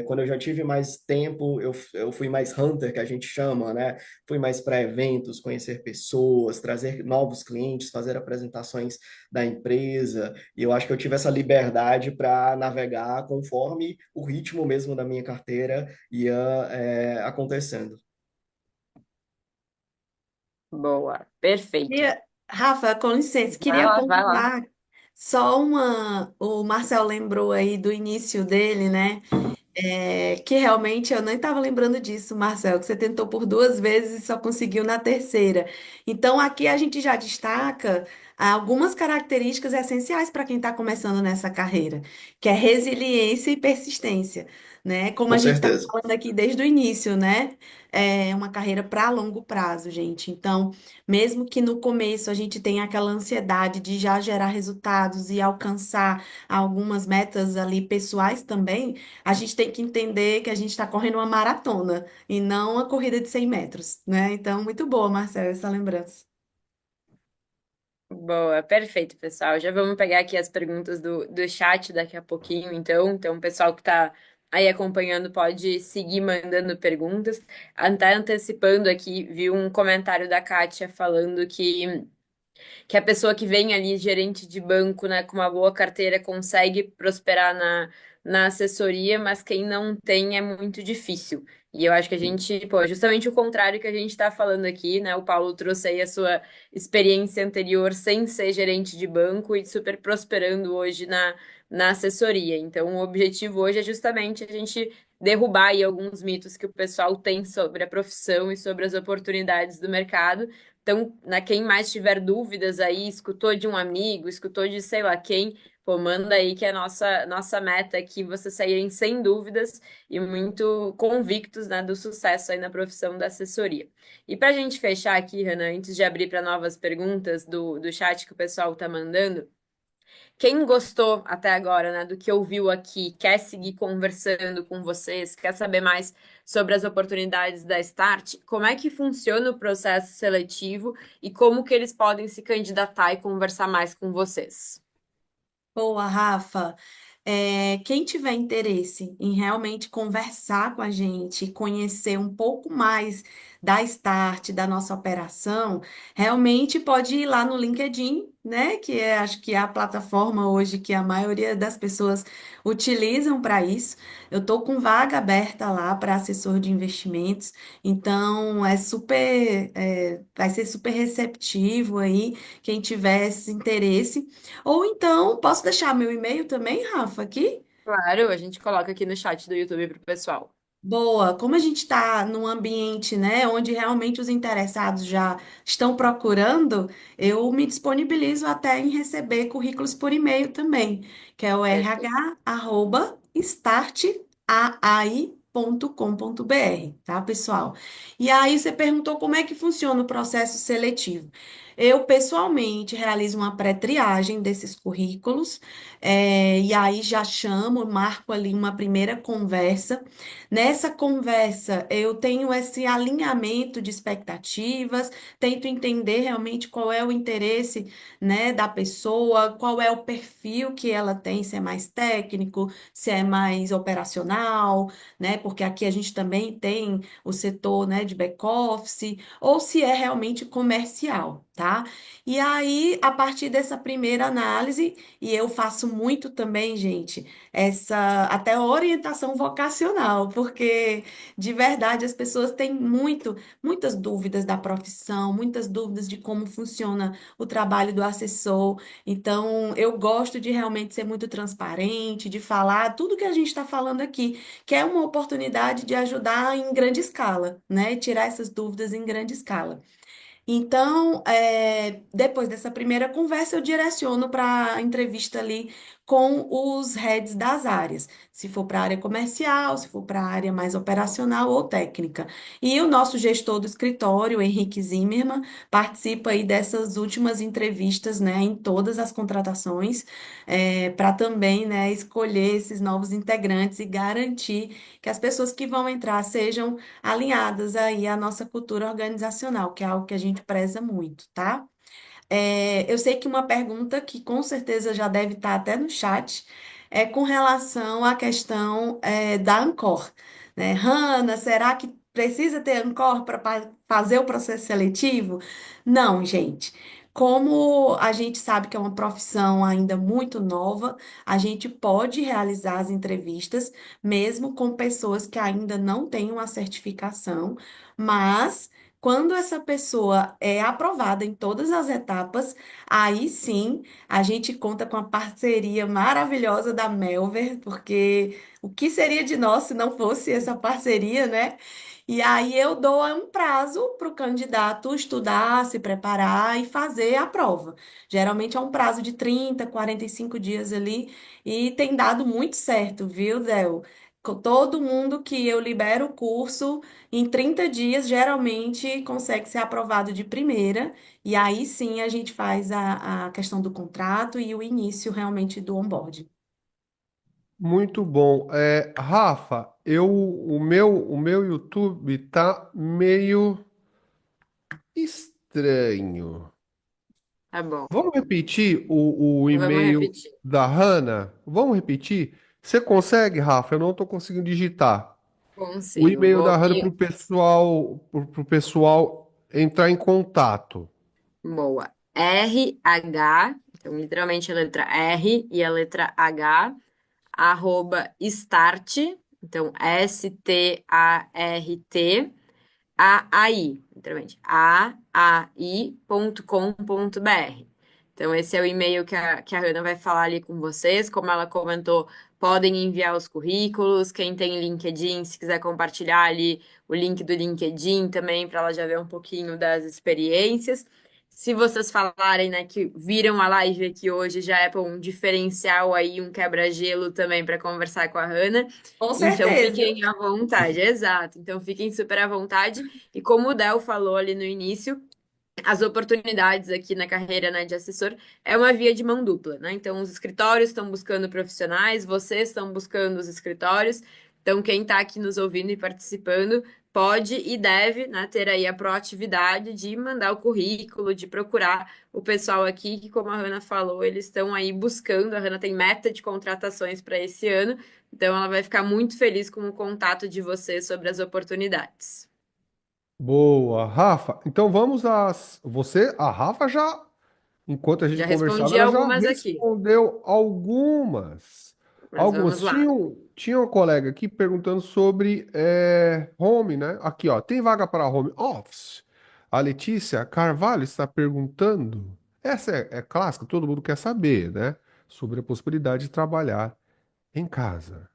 quando eu já tive mais tempo, eu fui mais hunter, que a gente chama, né? Fui mais para eventos, conhecer pessoas, trazer novos clientes, fazer apresentações da empresa. E eu acho que eu tive essa liberdade para navegar conforme o ritmo mesmo da minha carteira ia, acontecendo. Boa, perfeito. Rafa, com licença, Vai queria lá, vai lá. pontuar só uma. O Marcel lembrou aí do início dele, né? Que realmente eu nem estava lembrando disso, Marcel, que você tentou por 2 vezes e só conseguiu na terceira. Então, aqui a gente já destaca algumas características essenciais para quem está começando nessa carreira, que é resiliência e persistência, né? Como Com a gente está certeza. falando aqui desde o início, né? É uma carreira para longo prazo, gente. Então, mesmo que no começo a gente tenha aquela ansiedade de já gerar resultados e alcançar algumas metas ali pessoais também, a gente tem que entender que a gente está correndo uma maratona e não uma corrida de 100 metros, né? Então, muito boa, Marcelo, essa lembrança. Boa, perfeito, pessoal. Já vamos pegar aqui as perguntas do chat daqui a pouquinho, então. Então, o pessoal que está aí acompanhando pode seguir mandando perguntas. Até antecipando aqui, vi um comentário da Kátia falando que a pessoa que vem ali, gerente de banco, né, com uma boa carteira, consegue prosperar na assessoria, mas quem não tem é muito difícil. E eu acho que a gente, pô, é justamente o contrário que a gente está falando aqui, né? O Paulo trouxe aí a sua experiência anterior sem ser gerente de banco e super prosperando hoje na assessoria. Então, o objetivo hoje é justamente a gente derrubar aí alguns mitos que o pessoal tem sobre a profissão e sobre as oportunidades do mercado. Então, quem mais tiver dúvidas aí, escutou de um amigo, escutou de sei lá quem, pô, manda aí que é a nossa meta aqui, vocês saírem sem dúvidas e muito convictos, né, do sucesso aí na profissão da assessoria. E para a gente fechar aqui, Renan, antes de abrir para novas perguntas do chat que o pessoal tá mandando, quem gostou até agora, né, do que ouviu aqui, quer seguir conversando com vocês, quer saber mais sobre as oportunidades da Start, como é que funciona o processo seletivo e como que eles podem se candidatar e conversar mais com vocês? Boa, Rafa. Quem tiver interesse em realmente conversar com a gente, conhecer um pouco mais da Start, da nossa operação, realmente pode ir lá no LinkedIn, né? Que acho que é a plataforma hoje que a maioria das pessoas utilizam para isso. Eu estou com vaga aberta lá para assessor de investimentos, então vai ser super receptivo aí quem tiver esse interesse. Ou então, posso deixar meu e-mail também, Rafa, aqui? Claro, a gente coloca aqui no chat do YouTube pro pessoal. Boa, como a gente está num ambiente, né, onde realmente os interessados já estão procurando, eu me disponibilizo até em receber currículos por e-mail também, que é o Perfeito. rh@startai.com.br, tá, pessoal? E aí você perguntou como é que funciona o processo seletivo. Eu pessoalmente realizo uma pré-triagem desses currículos, e aí já chamo, marco ali uma primeira conversa. Nessa conversa, eu tenho esse alinhamento de expectativas, tento entender realmente qual é o interesse, né, da pessoa, qual é o perfil que ela tem, se é mais técnico, se é mais operacional, né, porque aqui a gente também tem o setor, né, de back-office, ou se é realmente comercial. tá? E aí, a partir dessa primeira análise, e eu faço muito também, gente, essa até orientação vocacional, porque de verdade as pessoas têm muitas dúvidas da profissão, muitas dúvidas de como funciona o trabalho do assessor. Então, eu gosto de realmente ser muito transparente, de falar tudo que a gente está falando aqui, que é uma oportunidade de ajudar em grande escala, né? Tirar essas dúvidas em grande escala. Então, depois dessa primeira conversa, eu direciono para a entrevista ali com os heads das áreas, se for para a área comercial, se for para a área mais operacional ou técnica. E o nosso gestor do escritório, Henrique Zimmermann, participa aí dessas últimas entrevistas, né, em todas as contratações, para também, né, escolher esses novos integrantes e garantir que as pessoas que vão entrar sejam alinhadas aí à nossa cultura organizacional, que é algo que a gente preza muito, tá? Eu sei que uma pergunta que com certeza já deve estar até no chat é com relação à questão da Ancor, né? Hanna, será que precisa ter Ancor para fazer o processo seletivo? Não, gente. Como a gente sabe que é uma profissão ainda muito nova, a gente pode realizar as entrevistas mesmo com pessoas que ainda não têm uma certificação, mas quando essa pessoa é aprovada em todas as etapas, aí sim a gente conta com a parceria maravilhosa da Melver, porque o que seria de nós se não fosse essa parceria, né? E aí eu dou um prazo para o candidato estudar, se preparar e fazer a prova. Geralmente é um prazo de 30, 45 dias ali e tem dado muito certo, viu, Del? Com todo mundo que eu libero o curso, em 30 dias, geralmente consegue ser aprovado de primeira, e aí sim a gente faz a questão do contrato e o início realmente do onboarding. Muito bom. Rafa, o meu YouTube tá meio estranho. Tá bom. Vamos repetir o Vamos e-mail repetir. da Hannah? Vamos repetir? Você consegue, Rafa? Eu não estou conseguindo digitar. O Consigo. e-mail da Hannah para o pessoal, pro pessoal entrar em contato. Boa. RH, então literalmente a letra R e a letra H, arroba start, então START, AI, literalmente, aai.com.br. Então, esse é o e-mail que a Hannah vai falar ali com vocês. Como ela comentou, podem enviar os currículos. Quem tem LinkedIn, se quiser compartilhar ali o link do LinkedIn também, para ela já ver um pouquinho das experiências. Se vocês falarem, né, que viram a live aqui hoje, já é um diferencial aí, um quebra-gelo também para conversar com a Hannah. Com Então certeza. fiquem à vontade, exato. Então fiquem super à vontade. E como o Del falou ali no início, as oportunidades aqui na carreira, né, de assessor é uma via de mão dupla, né? Então os escritórios estão buscando profissionais, vocês estão buscando os escritórios. Então quem está aqui nos ouvindo e participando pode e deve, né, ter aí a proatividade de mandar o currículo, de procurar o pessoal aqui, que como a Hannah falou, eles estão aí buscando. A Hannah tem meta de contratações para esse ano. Então, ela vai ficar muito feliz com o contato de você sobre as oportunidades. Boa, Rafa. Então vamos às. A Rafa já, enquanto a gente Já conversava, respondi ela já algumas aqui, respondeu algumas. mas Algumas. vamos lá. Tinha uma colega aqui perguntando sobre home, né? Aqui, ó. Tem vaga para home office? A Letícia Carvalho está perguntando. Essa é clássica, todo mundo quer saber, né? Sobre a possibilidade de trabalhar em casa.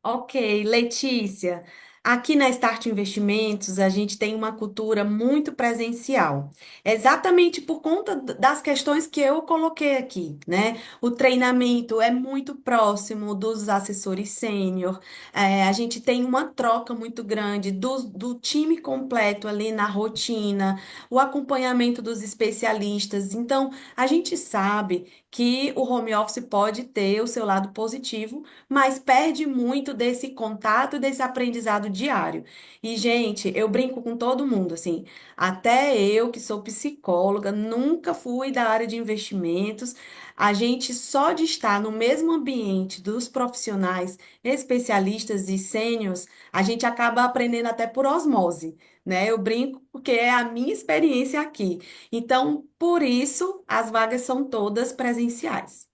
Ok, Letícia. Aqui na Start Investimentos, a gente tem uma cultura muito presencial, exatamente por conta das questões que eu coloquei aqui, né? O treinamento é muito próximo dos assessores sênior, a gente tem uma troca muito grande do time completo ali na rotina, o acompanhamento dos especialistas. Então, a gente sabe que o home office pode ter o seu lado positivo, mas perde muito desse contato, desse aprendizado diário. E, gente, eu brinco com todo mundo, assim, até eu que sou psicóloga, nunca fui da área de investimentos. A gente só de estar no mesmo ambiente dos profissionais, especialistas e sêniors, a gente acaba aprendendo até por osmose. né? Eu brinco porque é a minha experiência aqui. Então, por isso, as vagas são todas presenciais.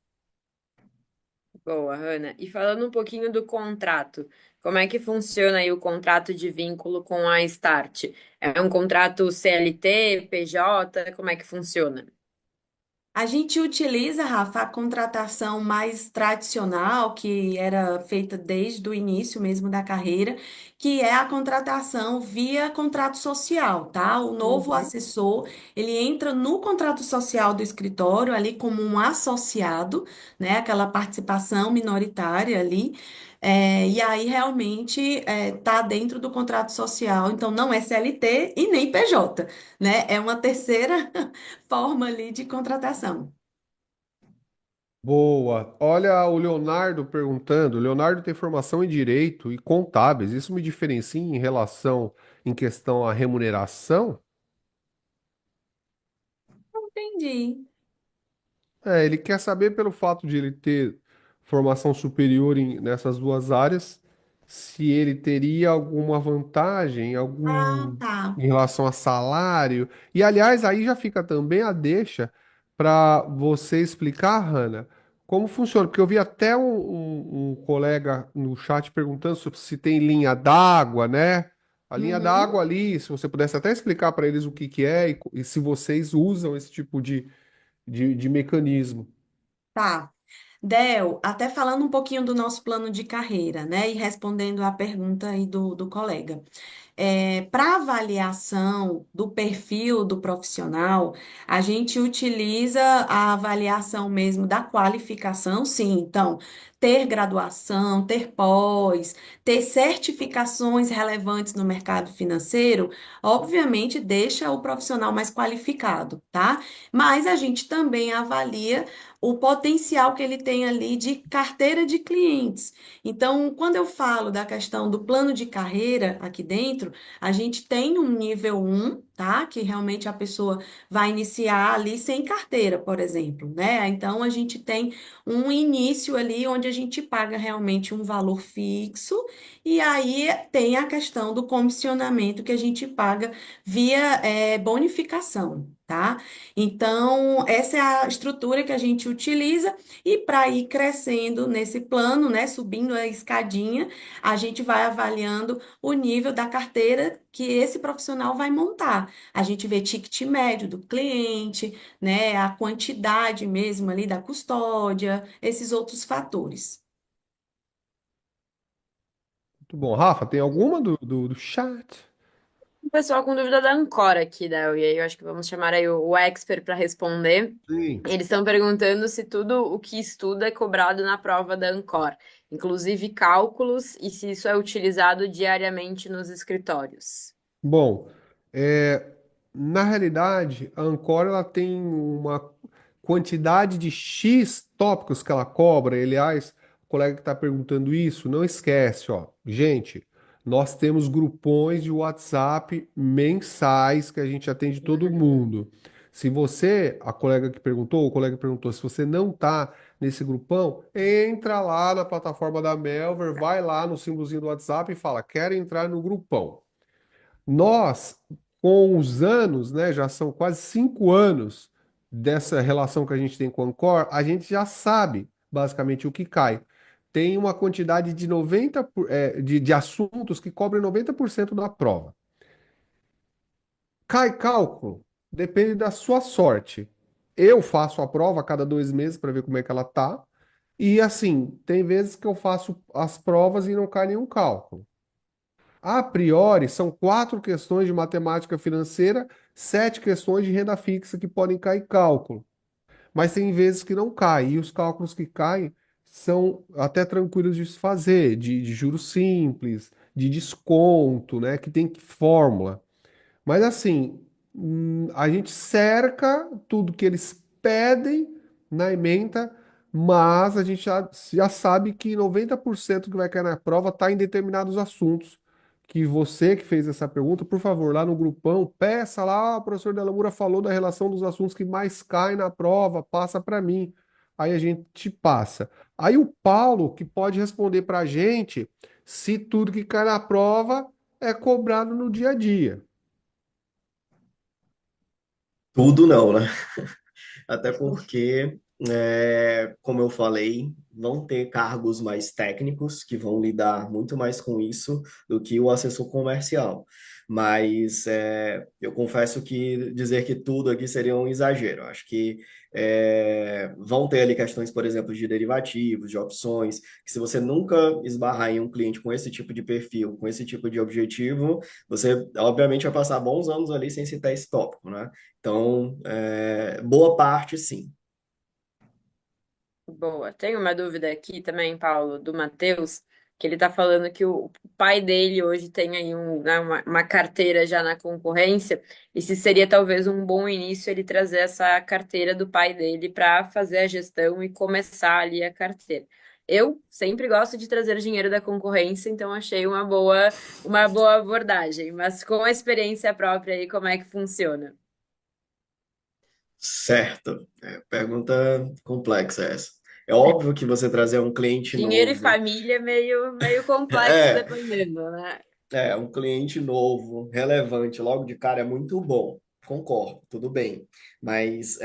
Boa, Hanna. E falando um pouquinho do contrato, como é que funciona aí o contrato de vínculo com a Start? É um contrato CLT, PJ? Como é que funciona? A gente utiliza, Rafa, a contratação mais tradicional, que era feita desde o início mesmo da carreira, que é a contratação via contrato social, tá? O novo Uhum. assessor, ele entra no contrato social do escritório ali como um associado, né? Aquela participação minoritária ali. E aí realmente tá dentro do contrato social, então não é CLT e nem PJ, né? É uma terceira forma ali de contratação. Boa. Olha o Leonardo perguntando. O Leonardo tem formação em direito e contábeis. Isso me diferencia em relação, em questão à remuneração? Entendi. É, ele quer saber pelo fato de ele ter formação superior nessas duas áreas, se ele teria alguma vantagem, Ah, algum tá. em relação a salário. E aliás, aí já fica também a deixa para você explicar, Hanna, como funciona. Porque eu vi até um colega no chat perguntando sobre se tem linha d'água, né? A linha Uhum, d'água ali, se você pudesse até explicar para eles o que que é e se vocês usam esse tipo de mecanismo. tá. Del, até falando um pouquinho do nosso plano de carreira, né? E respondendo à pergunta aí do colega. Para avaliação do perfil do profissional, a gente utiliza a avaliação mesmo da qualificação, sim. Então, ter graduação, ter pós, ter certificações relevantes no mercado financeiro, obviamente deixa o profissional mais qualificado, tá? Mas a gente também avalia o potencial que ele tem ali de carteira de clientes. Então, quando eu falo da questão do plano de carreira aqui dentro, a gente tem um nível um, tá? Que realmente a pessoa vai iniciar ali sem carteira, por exemplo, né? Então, a gente tem um início ali onde a gente paga realmente um valor fixo, e aí tem a questão do comissionamento que a gente paga via bonificação. Tá? Então, essa é a estrutura que a gente utiliza, e para ir crescendo nesse plano, né, subindo a escadinha, a gente vai avaliando o nível da carteira que esse profissional vai montar. A gente vê ticket médio do cliente, né, a quantidade mesmo ali da custódia, esses outros fatores. Muito bom. Rafa, tem alguma do chat? O pessoal com dúvida da Ancora aqui, Del, e aí eu acho que vamos chamar aí o expert para responder. Sim. Eles estão perguntando se tudo o que estuda é cobrado na prova da Ancor, inclusive cálculos, e se isso é utilizado diariamente nos escritórios. Bom, é, na realidade, a Ancora ela tem uma quantidade de X tópicos que ela cobra. Aliás, o colega que está perguntando isso, não esquece, ó. Gente, nós temos grupões de WhatsApp mensais que a gente atende todo mundo. Se você, a colega que perguntou, o colega que perguntou, se você não está nesse grupão, entra lá na plataforma da Melver, vai lá no símbolozinho do WhatsApp e fala, quero entrar no grupão. Nós, com os anos, né, já são quase 5 anos dessa relação que a gente tem com a Ancor, a gente já sabe basicamente o que cai. Tem uma quantidade de 90 de assuntos que cobrem 90% da prova. Cai cálculo, depende da sua sorte. Eu faço a prova a cada 2 meses para ver como é que ela tá. E assim, tem vezes que eu faço as provas e não cai nenhum cálculo. A priori, são 4 questões de matemática financeira, 7 questões de renda fixa que podem cair cálculo. Mas tem vezes que não cai, e os cálculos que caem são até tranquilos de se fazer, de juros simples, de desconto, né? Que tem fórmula. Mas assim, a gente cerca tudo que eles pedem na ementa, mas a gente já sabe que 90% que vai cair na prova está em determinados assuntos. Que você que fez essa pergunta, por favor, lá no grupão, peça lá, "Ah, o professor Della Moura falou da relação dos assuntos que mais caem na prova, passa para mim." Aí a gente te passa. Aí o Paulo, que pode responder para a gente se tudo que cai na prova é cobrado no dia a dia. Tudo não, né? Até porque, como eu falei, vão ter cargos mais técnicos que vão lidar muito mais com isso do que o assessor comercial. Mas eu confesso que dizer que tudo aqui seria um exagero. Acho que vão ter ali questões, por exemplo, de derivativos, de opções, que se você nunca esbarrar em um cliente com esse tipo de perfil, com esse tipo de objetivo, você obviamente vai passar bons anos ali sem citar esse tópico, né? Então, boa parte, sim. Boa. Tem uma dúvida aqui também, Paulo, do Matheus, que ele está falando que o pai dele hoje tem aí né, uma carteira já na concorrência, e se seria talvez um bom início ele trazer essa carteira do pai dele para fazer a gestão e começar ali a carteira. Eu sempre gosto de trazer dinheiro da concorrência, então achei uma boa abordagem, mas com a experiência própria aí, como é que funciona? Certo. Pergunta complexa essa. É óbvio que você trazer um cliente Dinheiro e novo. família meio complexo É, dependendo, né? um cliente novo, relevante, logo de cara é muito bom. Concordo, tudo bem. Mas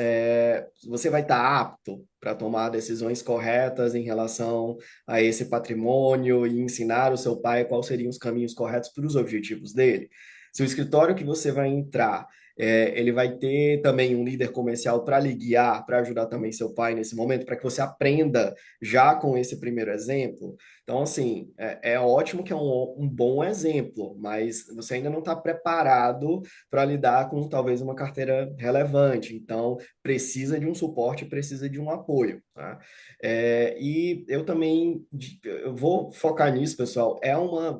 você vai estar apto para tomar decisões corretas em relação a esse patrimônio e ensinar o seu pai quais seriam os caminhos corretos para os objetivos dele. Se o escritório que você vai entrar, ele vai ter também um líder comercial para lhe guiar, para ajudar também seu pai nesse momento, para que você aprenda já com esse primeiro exemplo. Então, assim, é ótimo que é um bom exemplo, mas você ainda não está preparado para lidar com talvez uma carteira relevante. Então, precisa de um suporte, precisa de um apoio, tá? E eu também eu vou focar nisso, pessoal. É uma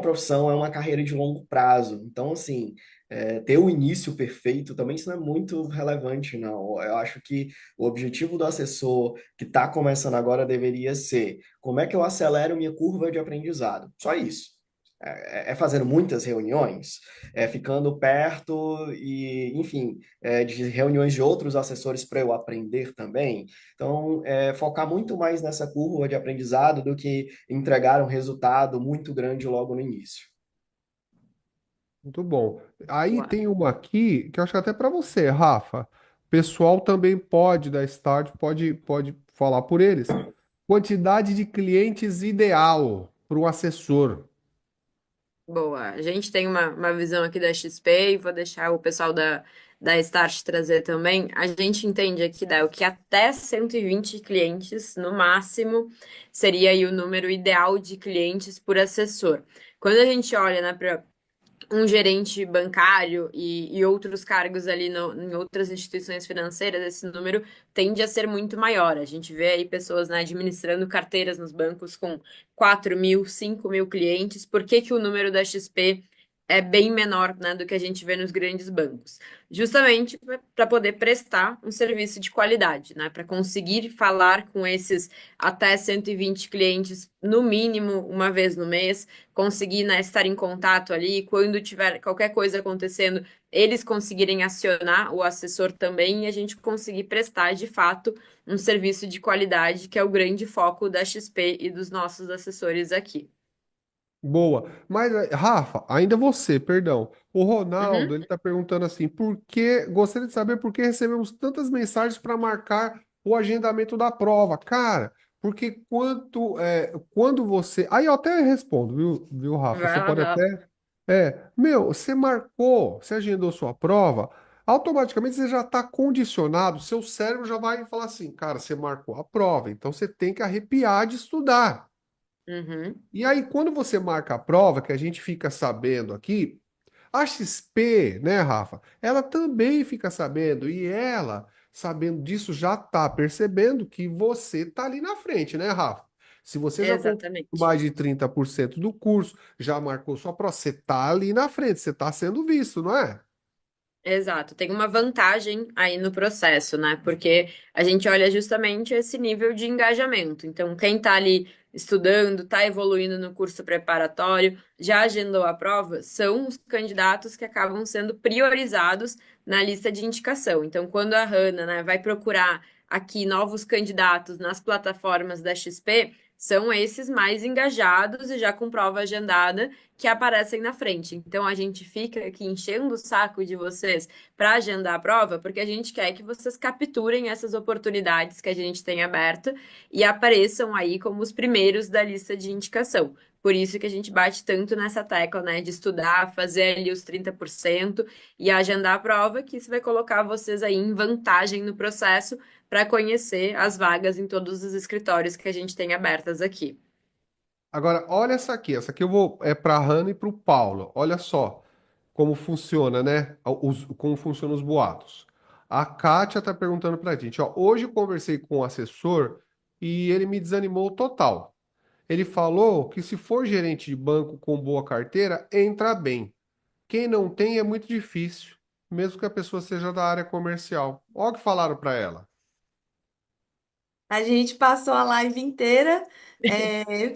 profissão, é uma carreira de longo prazo. Então, assim, ter o início perfeito também isso não é muito relevante, não. Eu acho que o objetivo do assessor que está começando agora deveria ser como é que eu acelero minha curva de aprendizado? Só isso. É fazendo muitas reuniões, ficando perto e, enfim, de reuniões de outros assessores para eu aprender também. Então, focar muito mais nessa curva de aprendizado do que entregar um resultado muito grande logo no início. Muito bom. Aí Boa. tem uma aqui que eu acho que até para você, Rafa. O pessoal também pode da Start, pode falar por eles. Quantidade de clientes ideal para o assessor. Boa. A gente tem uma visão aqui da XP e vou deixar o pessoal da Start trazer também. A gente entende aqui, Del, que até 120 clientes, no máximo, seria aí o número ideal de clientes por assessor. Quando a gente olha, né, um gerente bancário e outros cargos ali em outras instituições financeiras, esse número tende a ser muito maior. A gente vê aí pessoas, né, administrando carteiras nos bancos com 4.000, 5.000 clientes. Por que que o número da XP é bem menor, né, do que a gente vê nos grandes bancos? Justamente para poder prestar um serviço de qualidade, né, para conseguir falar com esses até 120 clientes, no mínimo, uma vez no mês, conseguir, né, estar em contato ali, quando tiver qualquer coisa acontecendo, eles conseguirem acionar o assessor também e a gente conseguir prestar, de fato, um serviço de qualidade, que é o grande foco da XP e dos nossos assessores aqui. Boa. Mas, Rafa, ainda você, perdão. O Uhum. Ronaldo, ele está perguntando assim, gostaria de saber por que recebemos tantas mensagens para marcar o agendamento da prova. Cara, porque quando você. Aí eu até respondo, viu, Rafa? Vai Você lá, pode vai lá. até. Você marcou, você agendou sua prova, automaticamente você já está condicionado, seu cérebro já vai falar assim, cara, você marcou a prova, então você tem que arrepiar de estudar. Uhum. E aí, quando você marca a prova, que a gente fica sabendo aqui, a XP, né, Rafa? Ela também fica sabendo, e ela, sabendo disso, já está percebendo que você está ali na frente, né, Rafa? Se você já concluiu Exatamente. mais de 30% do curso, já marcou sua prova, você está ali na frente, você está sendo visto, não é? Exato, tem uma vantagem aí no processo, né? Porque a gente olha justamente esse nível de engajamento. Então, quem está ali estudando, está evoluindo no curso preparatório, já agendou a prova, são os candidatos que acabam sendo priorizados na lista de indicação. Então, quando a Hanna, né, vai procurar aqui novos candidatos nas plataformas da XP, são esses mais engajados e já com prova agendada que aparecem na frente. Então a gente fica aqui enchendo o saco de vocês para agendar a prova, porque a gente quer que vocês capturem essas oportunidades que a gente tem aberta e apareçam aí como os primeiros da lista de indicação. Por isso que a gente bate tanto nessa tecla, né, de estudar, fazer ali os 30% e agendar a prova, que isso vai colocar vocês aí em vantagem no processo para conhecer as vagas em todos os escritórios que a gente tem abertas aqui. Agora, olha essa aqui. Essa aqui eu vou é para a Hanna e para o Paulo. Olha só como funciona, né? Como funcionam os boatos. A Kátia tá perguntando pra gente, ó, hoje eu conversei com o assessor e ele me desanimou total. Ele falou que se for gerente de banco com boa carteira, entra bem. Quem não tem é muito difícil, mesmo que a pessoa seja da área comercial. Olha o que falaram pra ela. A gente passou a live inteira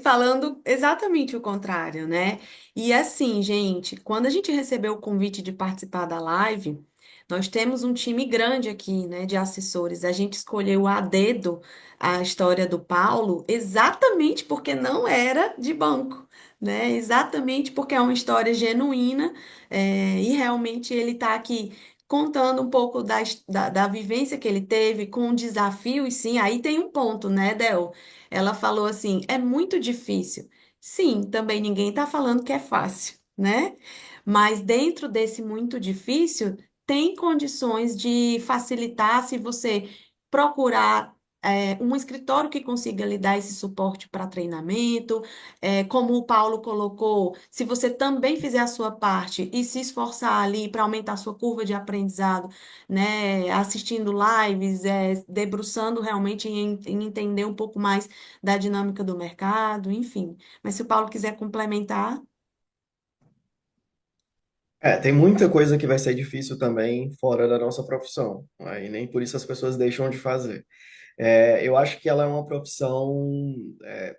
falando exatamente o contrário, né? E assim, gente, quando a gente recebeu o convite de participar da live, nós temos um time grande aqui, né, de assessores. A gente escolheu a dedo a história do Paulo exatamente porque não era de banco, né? Exatamente porque é uma história genuína, e realmente ele está aqui contando um pouco da vivência que ele teve com desafios, sim, aí tem um ponto, né, Del? Ela falou assim, é muito difícil. Sim, também ninguém está falando que é fácil, né? Mas dentro desse muito difícil, tem condições de facilitar se você procurar um escritório que consiga lhe dar esse suporte para treinamento, como o Paulo colocou, se você também fizer a sua parte e se esforçar ali para aumentar a sua curva de aprendizado, né, assistindo lives, debruçando realmente em entender um pouco mais da dinâmica do mercado, enfim. Mas se o Paulo quiser complementar. Tem muita coisa que vai ser difícil também fora da nossa profissão, né? E nem por isso as pessoas deixam de fazer. Eu acho que ela é uma profissão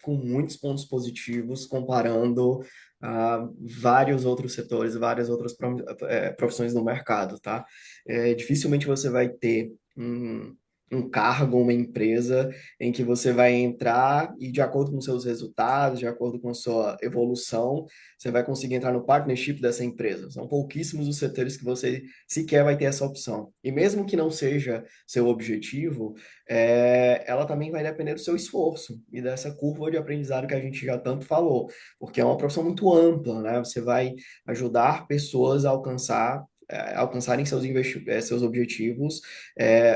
com muitos pontos positivos, comparando a vários outros setores, várias outras profissões no mercado, tá? Dificilmente você vai ter um cargo, uma empresa em que você vai entrar e, de acordo com seus resultados, de acordo com a sua evolução, você vai conseguir entrar no partnership dessa empresa. São pouquíssimos os setores que você sequer vai ter essa opção. E mesmo que não seja seu objetivo, ela também vai depender do seu esforço e dessa curva de aprendizado que a gente já tanto falou, porque é uma profissão muito ampla, né? Você vai ajudar pessoas a alcançarem seus objetivos,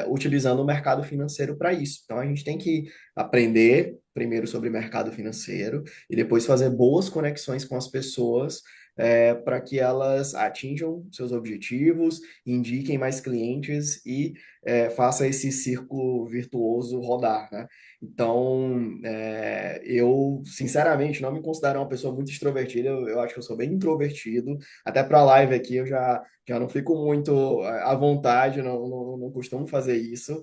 utilizando o mercado financeiro para isso. Então, a gente tem que aprender primeiro sobre mercado financeiro e depois fazer boas conexões com as pessoas para que elas atinjam seus objetivos, indiquem mais clientes e faça esse círculo virtuoso rodar, né? Então, eu sinceramente não me considero uma pessoa muito extrovertida, eu acho que eu sou bem introvertido, até para a live aqui eu já não fico muito à vontade, não costumo fazer isso.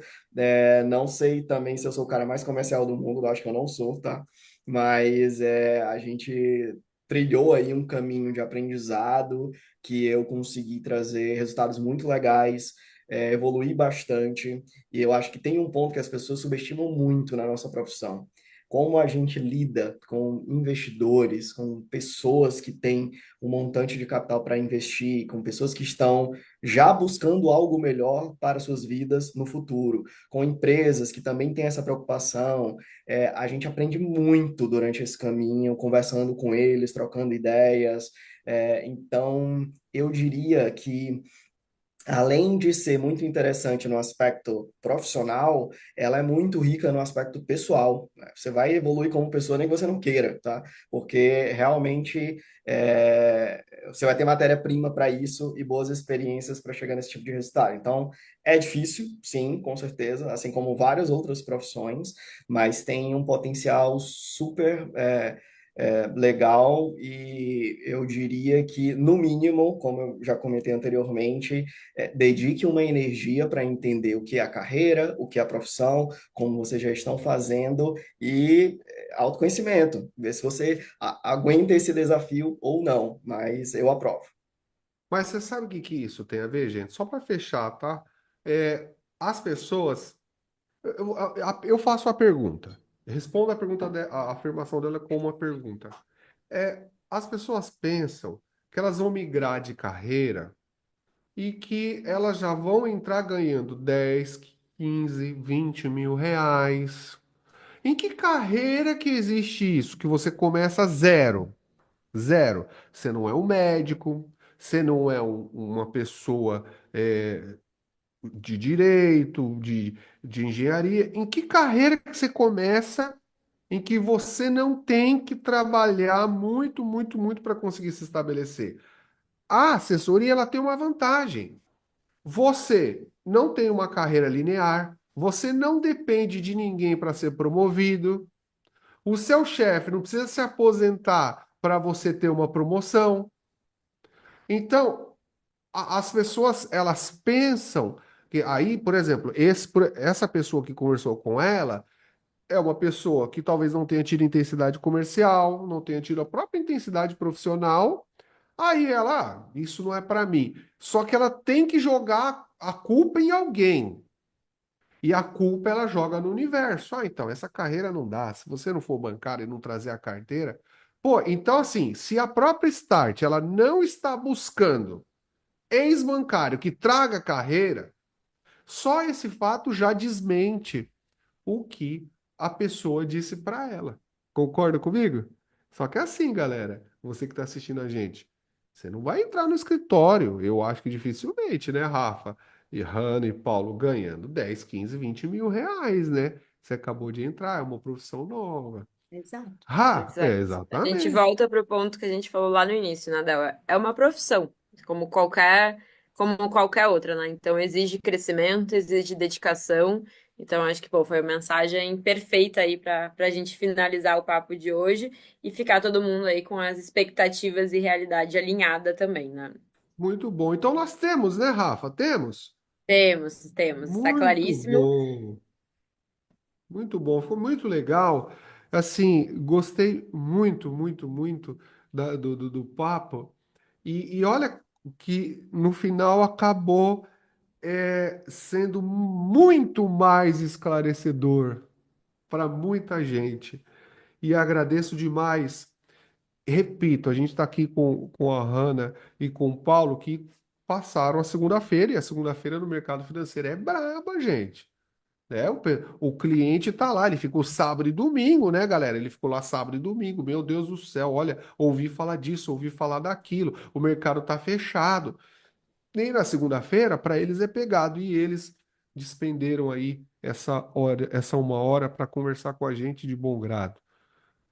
Não sei também se eu sou o cara mais comercial do mundo, eu acho que eu não sou, tá? Mas a gente trilhou aí um caminho de aprendizado que eu consegui trazer resultados muito legais, evoluir bastante, e eu acho que tem um ponto que as pessoas subestimam muito na nossa profissão. Como a gente lida com investidores, com pessoas que têm um montante de capital para investir, com pessoas que estão já buscando algo melhor para suas vidas no futuro, com empresas que também têm essa preocupação. A gente aprende muito durante esse caminho, conversando com eles, trocando ideias. Então, eu diria que além de ser muito interessante no aspecto profissional, ela é muito rica no aspecto pessoal, né? Você vai evoluir como pessoa nem que você não queira, tá? Porque realmente você vai ter matéria-prima para isso e boas experiências para chegar nesse tipo de resultado. Então, é difícil, sim, com certeza, assim como várias outras profissões, mas tem um potencial super legal e eu diria que, no mínimo, como eu já comentei anteriormente, dedique uma energia para entender o que é a carreira, o que é a profissão, como vocês já estão fazendo e autoconhecimento. Ver se você aguenta esse desafio ou não, mas eu aprovo. Mas você sabe o que que isso tem a ver, gente? Só para fechar, tá? É, as pessoas. Eu faço a pergunta. Responda a pergunta a afirmação dela com uma pergunta. As pessoas pensam que elas vão migrar de carreira e que elas já vão entrar ganhando 10, 15, 20 mil reais. Em que carreira que existe isso? Que você começa zero? Zero. Você não é um médico, você não é uma pessoa de direito, de engenharia. Em que carreira que você começa em que você não tem que trabalhar muito, muito, muito para conseguir se estabelecer? A assessoria ela tem uma vantagem. Você não tem uma carreira linear, você não depende de ninguém para ser promovido. O seu chefe não precisa se aposentar para você ter uma promoção. Então, as pessoas elas pensam que aí, por exemplo, essa pessoa que conversou com ela é uma pessoa que talvez não tenha tido intensidade comercial, não tenha tido a própria intensidade profissional. Aí ela, isso não é para mim. Só que ela tem que jogar a culpa em alguém. E a culpa ela joga no universo. Ah, então, essa carreira não dá. Se você não for bancário e não trazer a carteira. Pô, então assim, se a própria Start ela não está buscando ex-bancário que traga carreira, só esse fato já desmente o que a pessoa disse para ela. Concorda comigo? Só que é assim, galera, você que está assistindo a gente, você não vai entrar no escritório, eu acho que dificilmente, né, Rafa? E Hanna e Paulo ganhando 10, 15, 20 mil reais, né? Você acabou de entrar, é uma profissão nova. Exato. Exato. A gente Exatamente. volta para o ponto que a gente falou lá no início, né, Del? É uma profissão, como qualquer outra, né? Então exige crescimento, exige dedicação. Então acho que, pô, foi uma mensagem perfeita aí para a gente finalizar o papo de hoje e ficar todo mundo aí com as expectativas e realidade alinhada também, né? Muito bom. Então nós temos, né, Rafa? Temos? Temos, está Muito claríssimo. bom. Muito bom, foi muito legal. Assim, gostei muito, muito, muito do papo. E olha que no final acabou sendo muito mais esclarecedor para muita gente. E agradeço demais. Repito, a gente está aqui com a Hanna e com o Paulo que passaram a segunda-feira, e a segunda-feira no mercado financeiro é braba, gente. O cliente tá lá, ele ficou sábado e domingo, né, galera? Ele ficou lá sábado e domingo. Meu Deus do céu, olha, ouvi falar disso, ouvi falar daquilo. O mercado tá fechado. Nem na segunda-feira, para eles é pegado. E eles despenderam aí essa hora, essa uma hora para conversar com a gente de bom grado.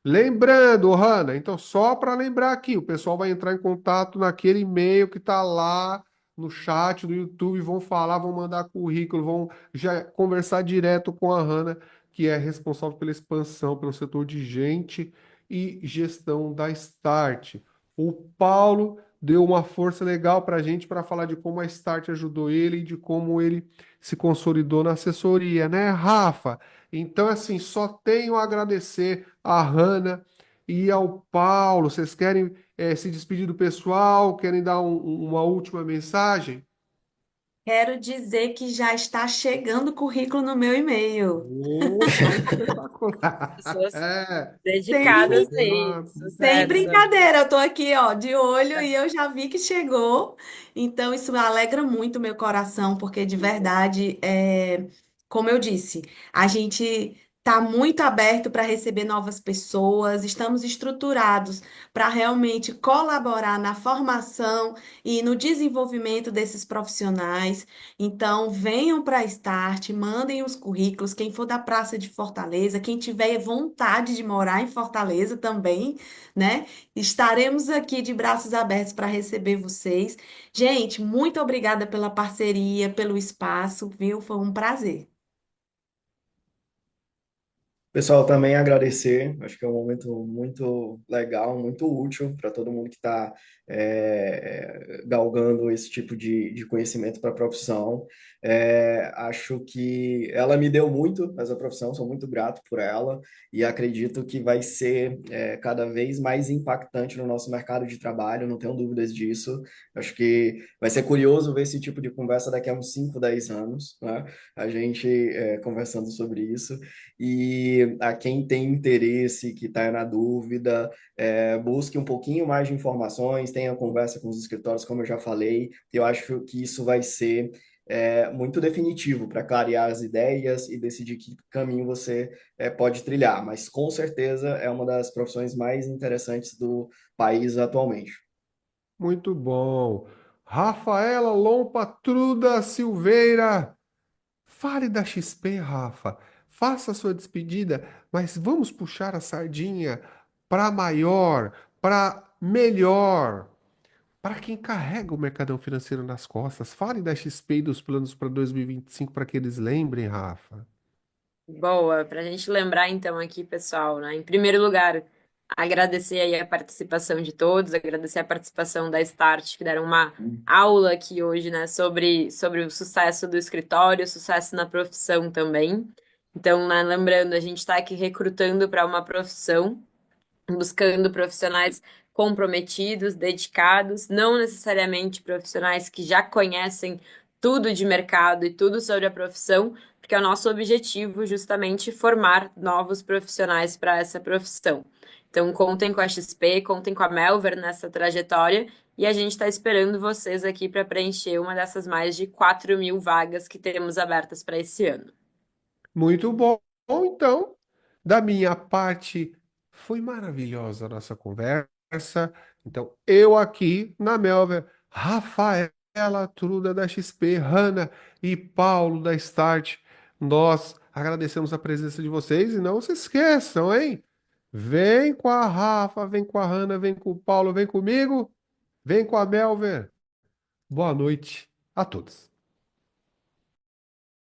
Lembrando, Hanna, então só para lembrar aqui, o pessoal vai entrar em contato naquele e-mail que está lá no chat do YouTube, vão falar, vão mandar currículo, vão já conversar direto com a Hanna, que é responsável pela expansão, pelo setor de gente e gestão da Start. O Paulo deu uma força legal para a gente para falar de como a Start ajudou ele e de como ele se consolidou na assessoria, né, Rafa? Então, assim, só tenho a agradecer a Hanna e ao Paulo. Vocês querem se despedir do pessoal? Querem dar uma última mensagem? Quero dizer que já está chegando o currículo no meu e-mail. Opa, espetacular! Pessoas É, Sem, dedicadas brin- aí, exato, muito sem sucesso. bom. brincadeira, eu tô aqui, ó, de olho e eu já vi que chegou. Então, isso alegra muito o meu coração, porque de verdade, como eu disse, a gente está muito aberto para receber novas pessoas, estamos estruturados para realmente colaborar na formação e no desenvolvimento desses profissionais. Então, venham para a Start, mandem os currículos. Quem for da Praça de Fortaleza, quem tiver vontade de morar em Fortaleza também, né? Estaremos aqui de braços abertos para receber vocês. Gente, muito obrigada pela parceria, pelo espaço, viu? Foi um prazer. Pessoal, também agradecer. Acho que é um momento muito legal, muito útil para todo mundo que está galgando esse tipo de conhecimento para a profissão. Acho que ela me deu muito nessa profissão, sou muito grato por ela e acredito que vai ser cada vez mais impactante no nosso mercado de trabalho, não tenho dúvidas disso. Acho que vai ser curioso ver esse tipo de conversa daqui a uns 5, 10 anos, né? A gente conversando sobre isso. E que a quem tem interesse, que está na dúvida, busque um pouquinho mais de informações, tenha conversa com os escritórios, como eu já falei. Eu acho que isso vai ser muito definitivo para clarear as ideias e decidir que caminho você pode trilhar. Mas com certeza é uma das profissões mais interessantes do país atualmente. Muito bom. Rafaela Lompa Truda Silveira. Fale da XP, Rafa. Faça a sua despedida, mas vamos puxar a sardinha para maior, para melhor, para quem carrega o mercadão financeiro nas costas. Fale da XP e dos planos para 2025 para que eles lembrem, Rafa. Boa, para a gente lembrar então aqui, pessoal, né? Em primeiro lugar, agradecer aí a participação de todos, agradecer a participação da Start, que deram uma aula aqui hoje, né, sobre o sucesso do escritório, o sucesso na profissão também. Então, né, lembrando, a gente está aqui recrutando para uma profissão, buscando profissionais comprometidos, dedicados, não necessariamente profissionais que já conhecem tudo de mercado e tudo sobre a profissão, porque é o nosso objetivo justamente formar novos profissionais para essa profissão. Então, contem com a XP, contem com a Melver nessa trajetória e a gente está esperando vocês aqui para preencher uma dessas mais de 4.000 vagas que temos abertas para esse ano. Muito bom. Então, da minha parte, foi maravilhosa a nossa conversa. Então, eu aqui na Melver, Rafaela Truda da XP, Hanna e Paulo da Start, nós agradecemos a presença de vocês e não se esqueçam, hein? Vem com a Rafa, vem com a Hanna, vem com o Paulo, vem comigo, vem com a Melver. Boa noite a todos.